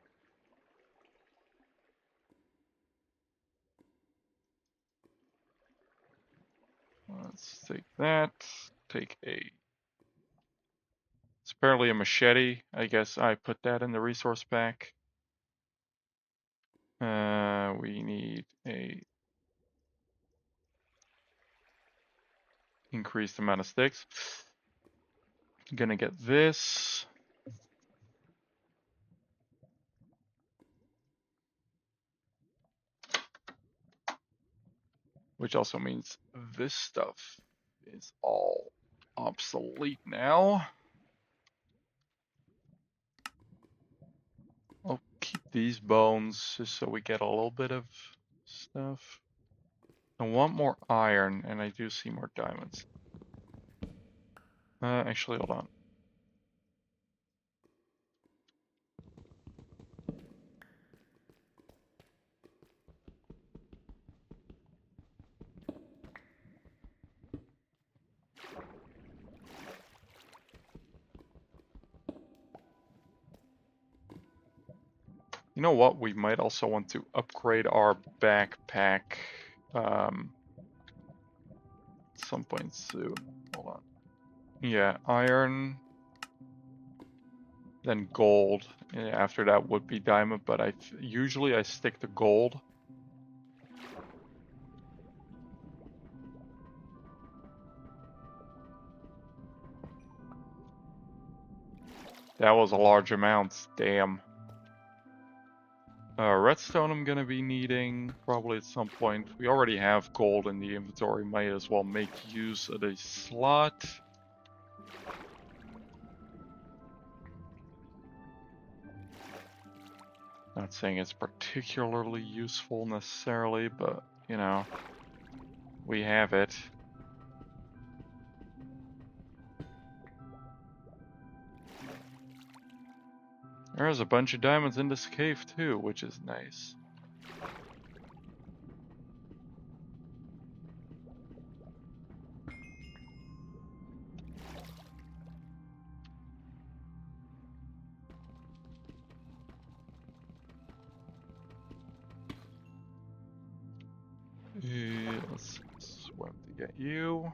Let's take that. Take a... It's apparently a machete. I guess I put that in the resource pack. We need a increase the amount of sticks. I'm gonna get this. Which also means this stuff is all obsolete now. I'll keep these bones just so we get a little bit of stuff. I want more iron, and I do see more diamonds. Actually, hold on. You know what? We might also want to upgrade our backpack at some point soon. Hold on. Yeah, iron, then gold. After that would be diamond, but usually I stick to gold. That was a large amount. Damn. Redstone I'm gonna be needing probably at some point. We already have gold in the inventory, might as well make use of a slot. Not saying it's particularly useful necessarily, but you know, we have it. There's a bunch of diamonds in this cave too, which is nice. Let's swim to get you.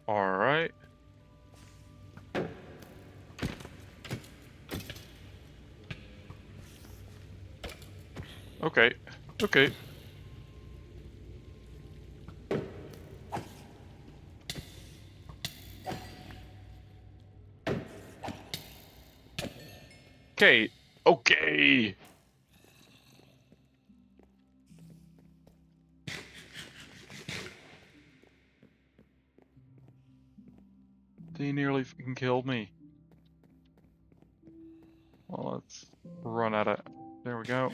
Alright. Okay. Okay. Okay. Okay. They nearly fucking killed me. Well, let's run out of... There we go.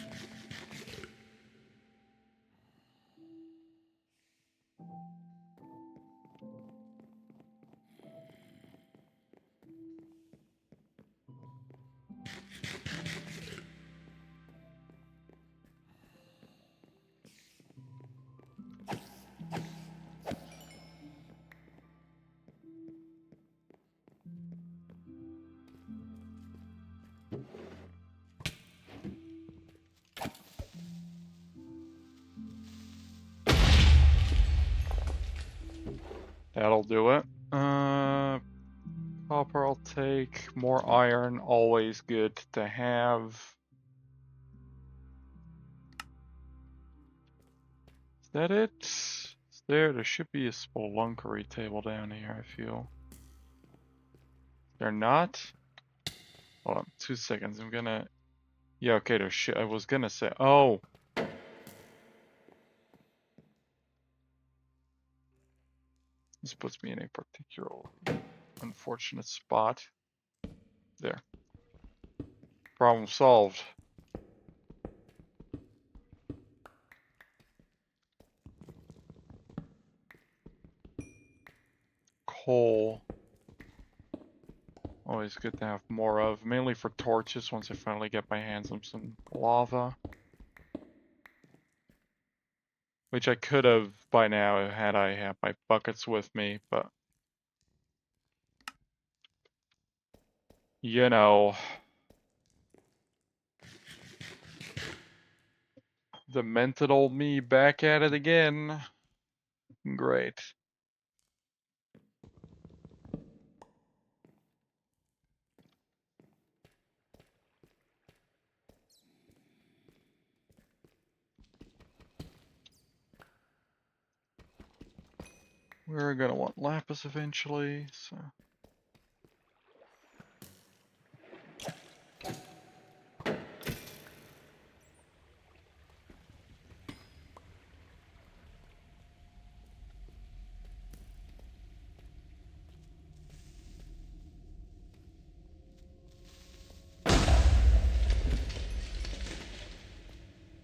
That'll do it. Copper I'll take. More iron, always good to have. Is that it? Is there should be a spelunkery table down here, I feel. They're not? Hold on, 2 seconds. I'm gonna... Yeah, okay, I was gonna say... Oh! This puts me in a particularly unfortunate spot. There. Problem solved. Coal. Always good to have more of, mainly for torches once I finally get my hands on some lava. Which I could have by now had I had my buckets with me, but... You know... The mental old me back at it again. Great. We're gonna want lapis eventually, so.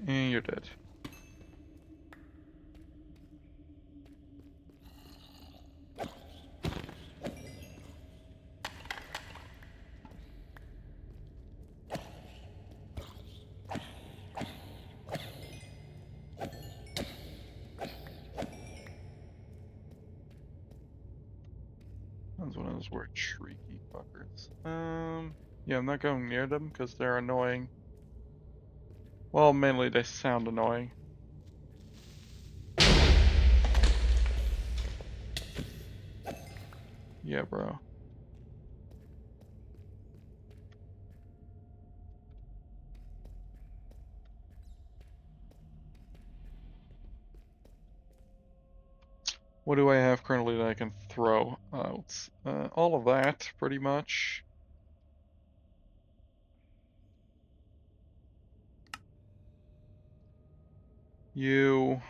And you're dead. That's one of those weird shrieky fuckers. Yeah, I'm not going near them because they're annoying. Well, mainly they sound annoying. Yeah, bro. What do I have currently that I can throw out? All of that, pretty much. You.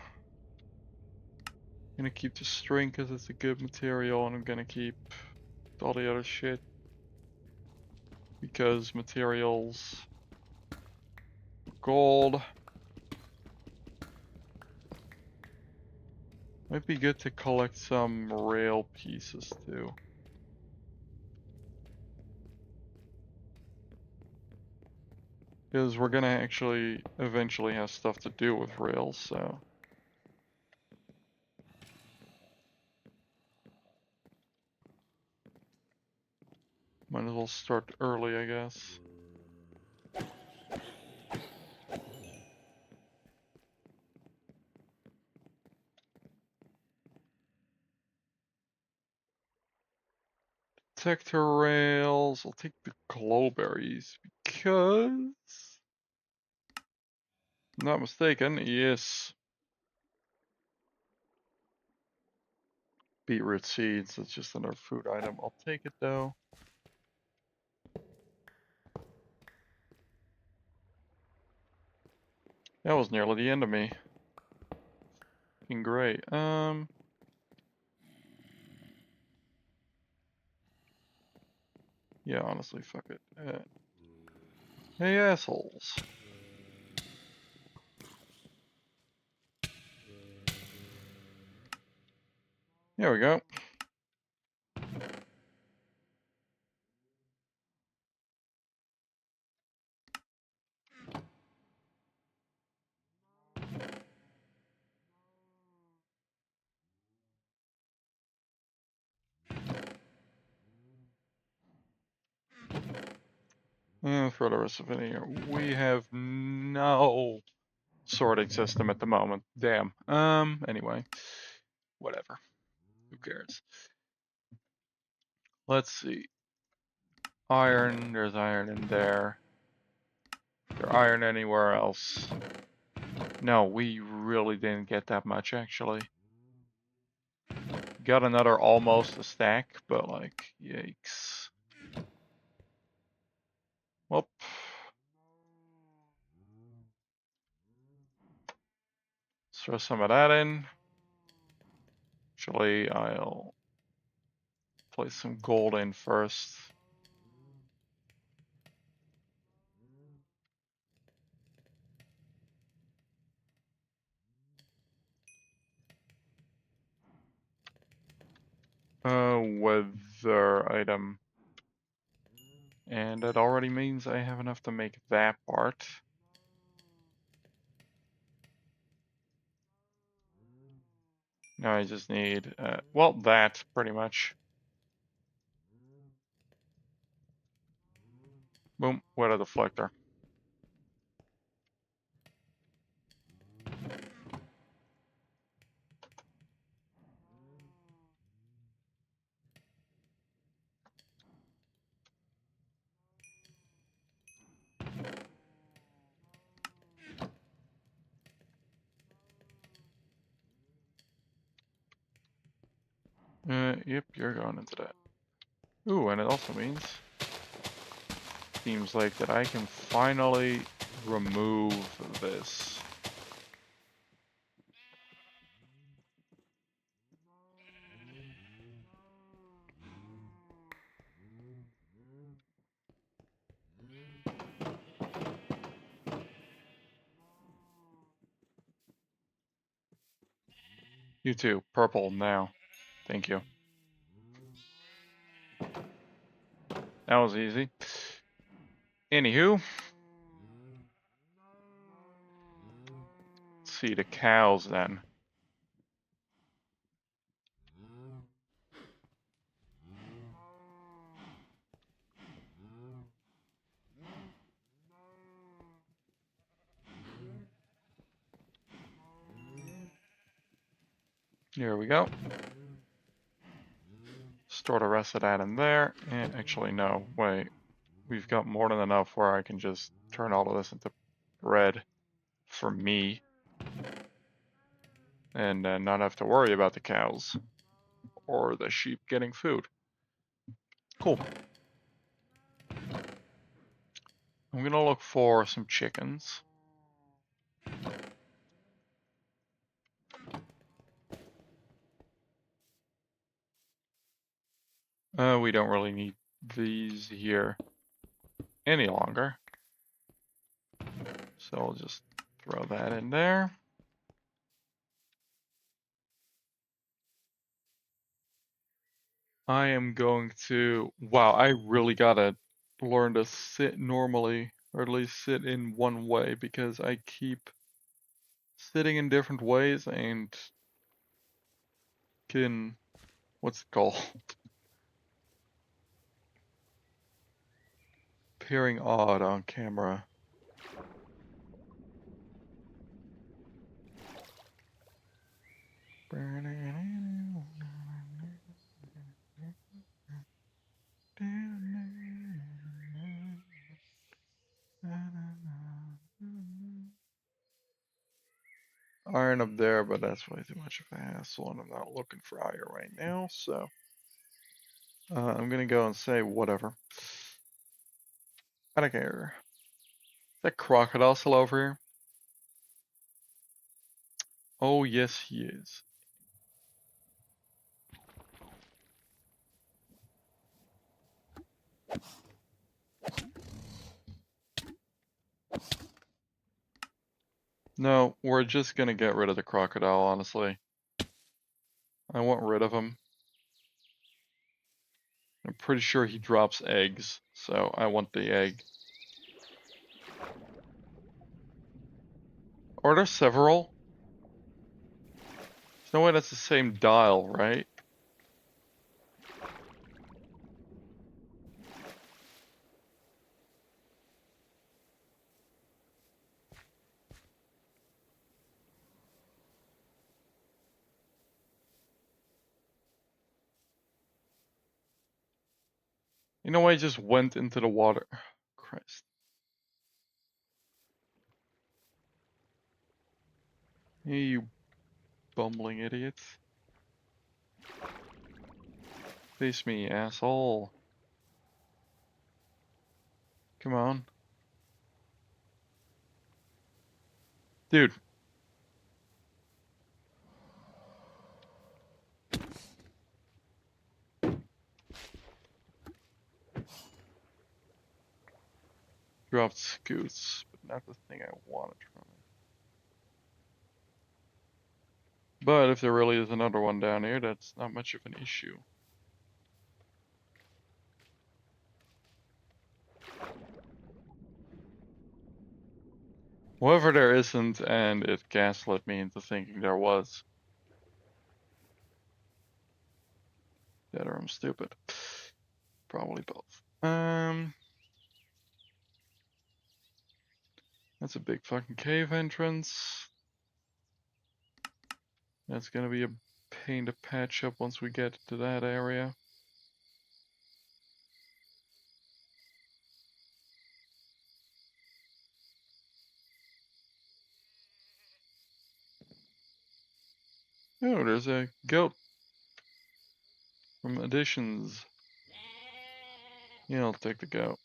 Gonna keep the string because it's a good material, and I'm gonna keep all the other shit because materials. Gold. Might be good to collect some rail pieces too. Because we're gonna actually eventually have stuff to do with rails, so. Might as well start early, I guess. Detector rails. I'll take the glowberries because, I'm not mistaken, yes. Beetroot seeds, that's just another food item. I'll take it though. That was nearly the end of me. Fucking great. Yeah, honestly, fuck it. Hey, assholes. There we go. And throw the rest of it in here. We have no sorting system at the moment. Damn. Anyway. Whatever. Who cares? Let's see. Iron, there's iron in there. Is there iron anywhere else? No, we really didn't get that much actually. Got another almost a stack, but like, yikes. Whoop. Let's throw some of that in. Actually, I'll place some gold in first. Weather item. And that already means I have enough to make that part. Now I just need, well, that pretty much. Boom, weather deflector. Yep, you're going into that. Ooh, and it also means, seems like that I can finally remove this. You too, purple now. Thank you. That was easy. Anywho, let's see the cows then. Here we go. Store the rest of that in there. And actually, no, wait. We've got more than enough where I can just turn all of this into bread for me. And not have to worry about the cows or the sheep getting food. Cool. I'm gonna look for some chickens. We don't really need these here any longer. So I'll just throw that in there. I am going to, wow, I really gotta learn to sit normally, or at least sit in one way, because I keep sitting in different ways and can, what's it called? Appearing odd on camera. Iron up there, but that's way too much of a hassle, and I'm not looking for iron right now, so I'm gonna go and say whatever. I don't care. Is that crocodile still over here? Oh yes, he is. No, we're just gonna get rid of the crocodile, honestly. I want rid of him. I'm pretty sure he drops eggs, so I want the egg. Are there several? There's no way that's the same dial, right? You know, I just went into the water. Christ. Hey, you bumbling idiots. Face me, asshole. Come on. Dude. Dropped scoots, but not the thing I wanted from it. But if there really is another one down here, that's not much of an issue. However, there isn't, and it gaslit me into thinking there was. That or I'm stupid. Probably both. That's a big fucking cave entrance. That's gonna be a pain to patch up once we get to that area. Oh, there's a goat. From additions, yeah, I'll take the goat.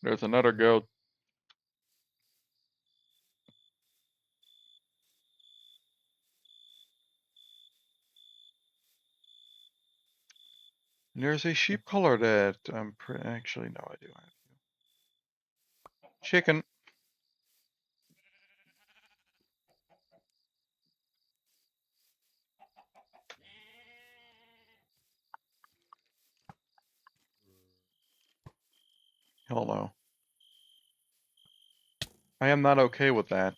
There's another goat. And there's a sheep collar that actually, no, I do have. Chicken. Hell no. I am not okay with that.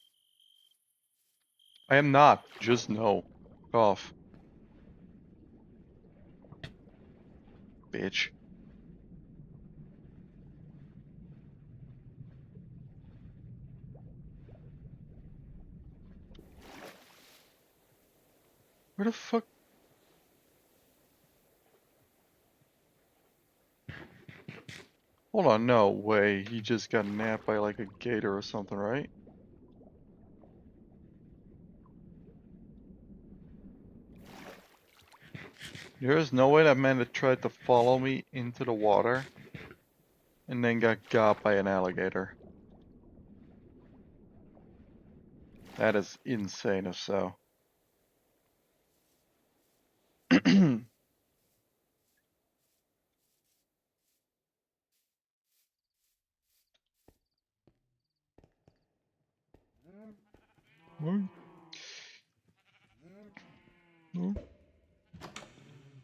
I am not. Just no. Off. Bitch. Where the fuck? Hold on, no way. He just got napped by like a gator or something, right? There is no way that man that tried to follow me into the water and then got by an alligator. That is insane if so.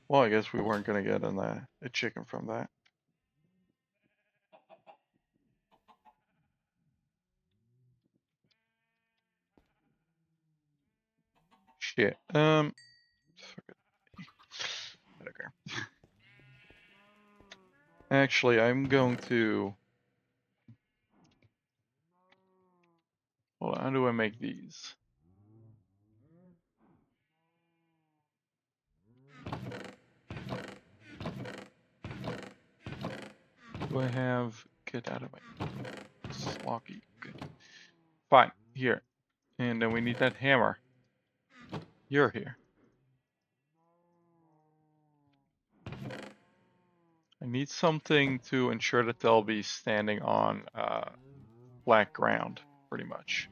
Well, I guess we weren't gonna get a chicken from that. Shit. Fuck it. Okay. Actually, I'm going to. Well, how do I make these? Do I have? Get out of my slocky. Okay. Fine. Here. And then we need that hammer. You're here. I need something to ensure that they'll be standing on flat ground, pretty much.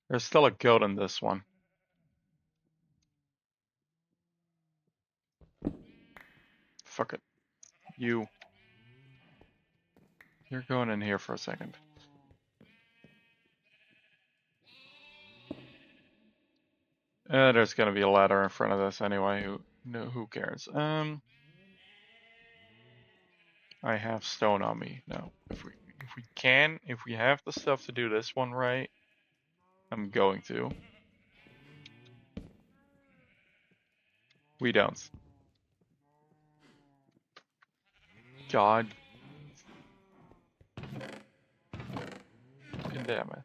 There's still a goat in this one. Fuck it. You're going in here for a second. There's gonna be a ladder in front of this anyway. Who cares? I have stone on me. No, if we have the stuff to do this one right, I'm going to. We don't. God damn it.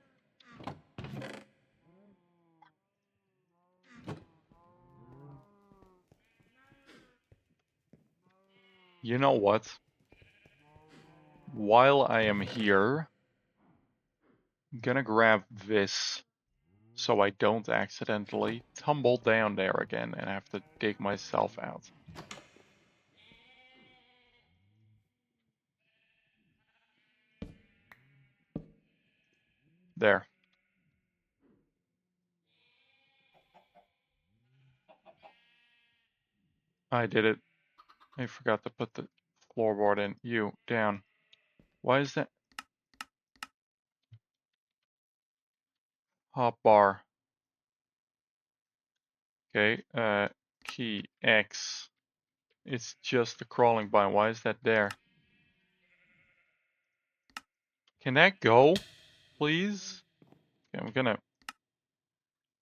You know what? While I am here, I'm gonna grab this so I don't accidentally tumble down there again and have to dig myself out. There. I did it. I forgot to put the floorboard in. You, down. Why is that? Hop bar. Okay, key X. It's just the crawling bind. Why is that there? Can that go, please? Okay, I'm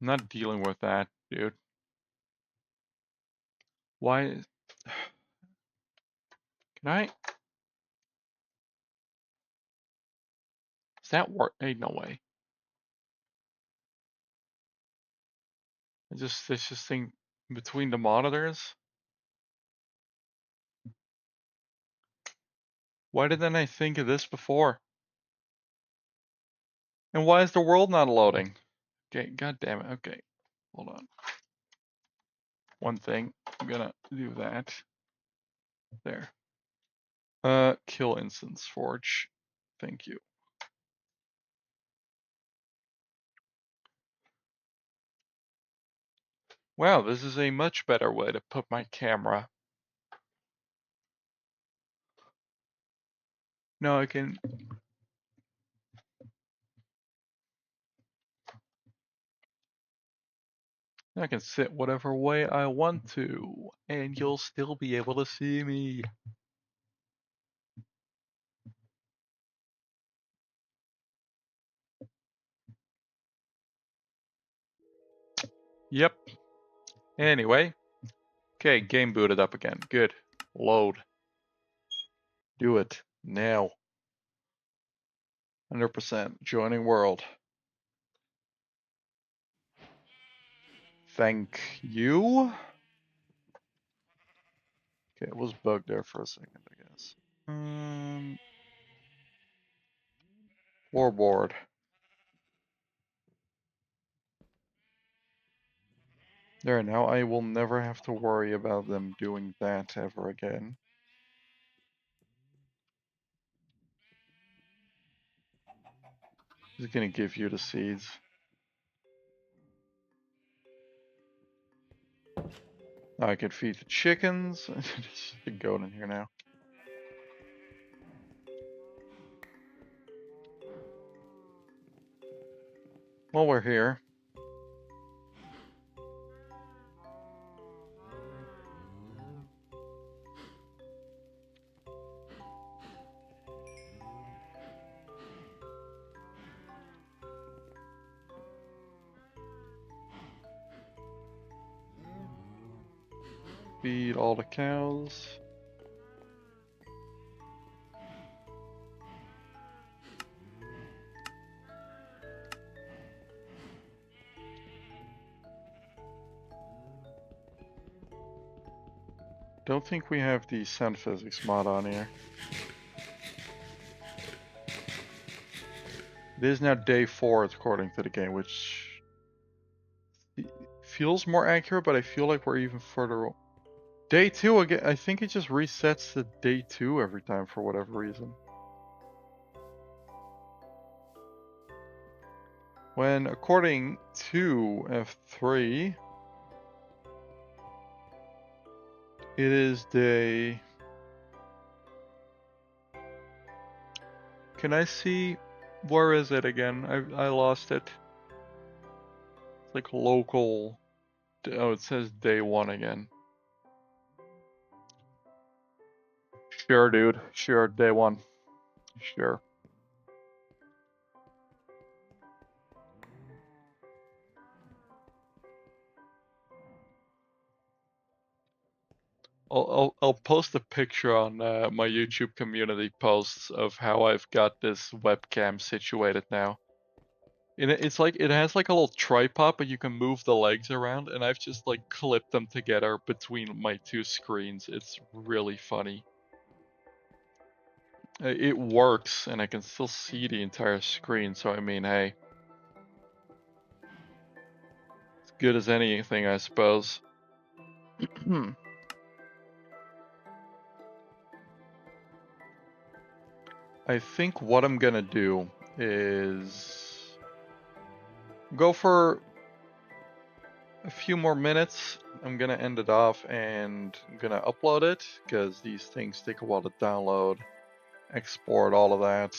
not dealing with that, dude. Why? Can I? Does that work? Ain't no way. It's just thing between the monitors. Why didn't I think of this before? And why is the world not loading? Okay, god damn it. Okay, hold on. One thing, I'm gonna do that. There. Kill instance forge. Thank you. Wow, this is a much better way to put my camera. No, I can sit whatever way I want to, and you'll still be able to see me. Yep. Anyway. Okay, game booted up again. Good. Load. Do it. Now. 100%. Joining world. Thank you. Okay, it was bugged there for a second, I guess. Floorboard. There, now I will never have to worry about them doing that ever again. It's gonna give you the seeds. Now I can feed the chickens. There's a goat in here now. While we're here, feed all the cows. Don't think we have the sound physics mod on here. It is now day 4 according to the game, which feels more accurate, but I feel like we're even further. Day 2 again. I think it just resets to day 2 every time for whatever reason. When according to F3, it is day. Can I see? Where is it again? I lost it. It's like local. Oh, it says day 1 again. Sure, dude. Sure, day 1. Sure. I'll post a picture on my YouTube community posts of how I've got this webcam situated now. It's like it has like a little tripod, but you can move the legs around, and I've just like clipped them together between my 2 screens. It's really funny. It works, and I can still see the entire screen. So I mean, hey, it's good as anything, I suppose. I think what I'm gonna do is go for a few more minutes. I'm gonna end it off and I'm gonna upload it because these things take a while to download, export, all of that.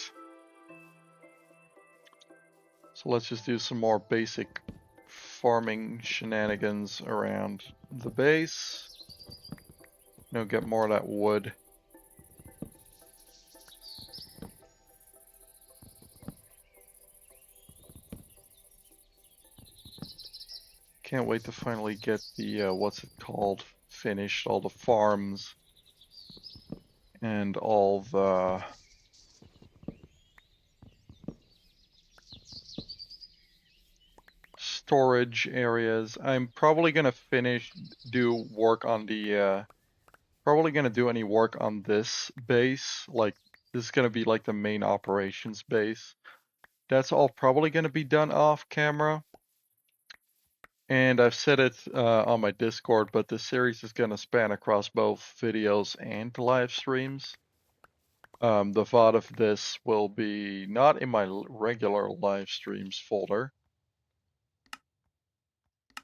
So let's just do some more basic farming shenanigans around the base. Get more of that wood. Can't wait to finally get the, what's it called, finished, all the farms and all the storage areas. I'm probably gonna do work on the, probably gonna do any work on this base, like This is gonna be like the main operations base. That's all probably gonna be done off camera. And I've said it on my Discord, but this series is gonna span across both videos and live streams. The VOD of this will be not in my regular live streams folder.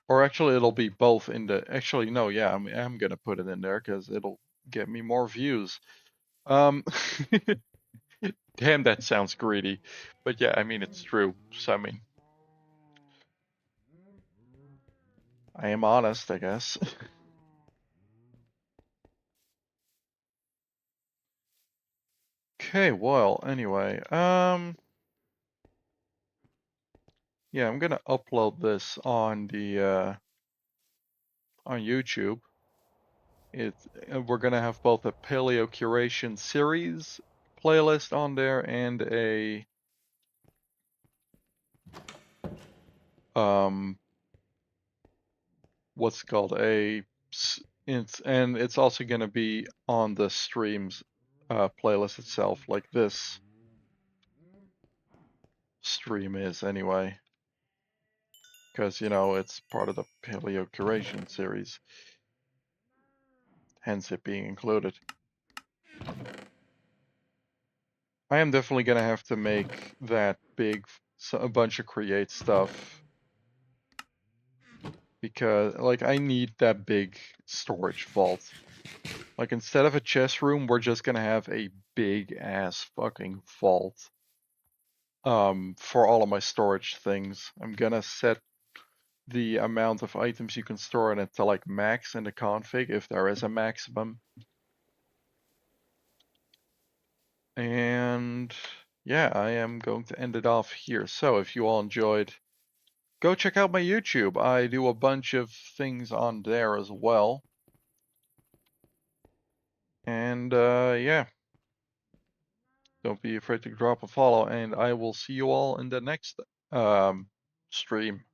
Or actually, it'll be both in the. Actually, no, yeah, I'm gonna put it in there because it'll get me more views. Um, damn, that sounds greedy, but yeah, I mean it's true. So I mean, I am honest, I guess. Okay, well, anyway, yeah, I'm gonna upload this on the on YouTube. We're gonna have both a Paleocuration series playlist on there and a um what's called it's also gonna be on the streams playlist itself, like this stream is anyway, because you know it's part of the Paleocuration series, hence it being included. I am definitely gonna have to make that big, a bunch of create stuff because like I need that big storage vault. Like instead of a chest room, we're just gonna have a big ass fucking vault. For all of my storage things. I'm gonna set the amount of items you can store in it to like max in the config if there is a maximum. And yeah, I am going to end it off here. So if you all enjoyed, go check out my YouTube. I do a bunch of things on there as well. And yeah, don't be afraid to drop a follow. And I will see you all in the next stream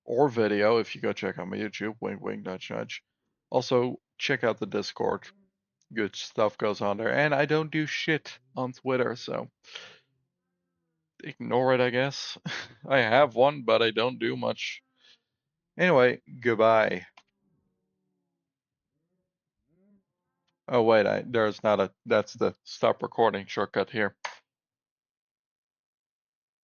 or video if you go check out my YouTube. Wink, wink, nudge, nudge. Also, check out the Discord. Good stuff goes on there. And I don't do shit on Twitter, so ignore it, I guess. I have one, but I don't do much. Anyway, goodbye. Oh wait, there's not a, that's the stop recording shortcut here.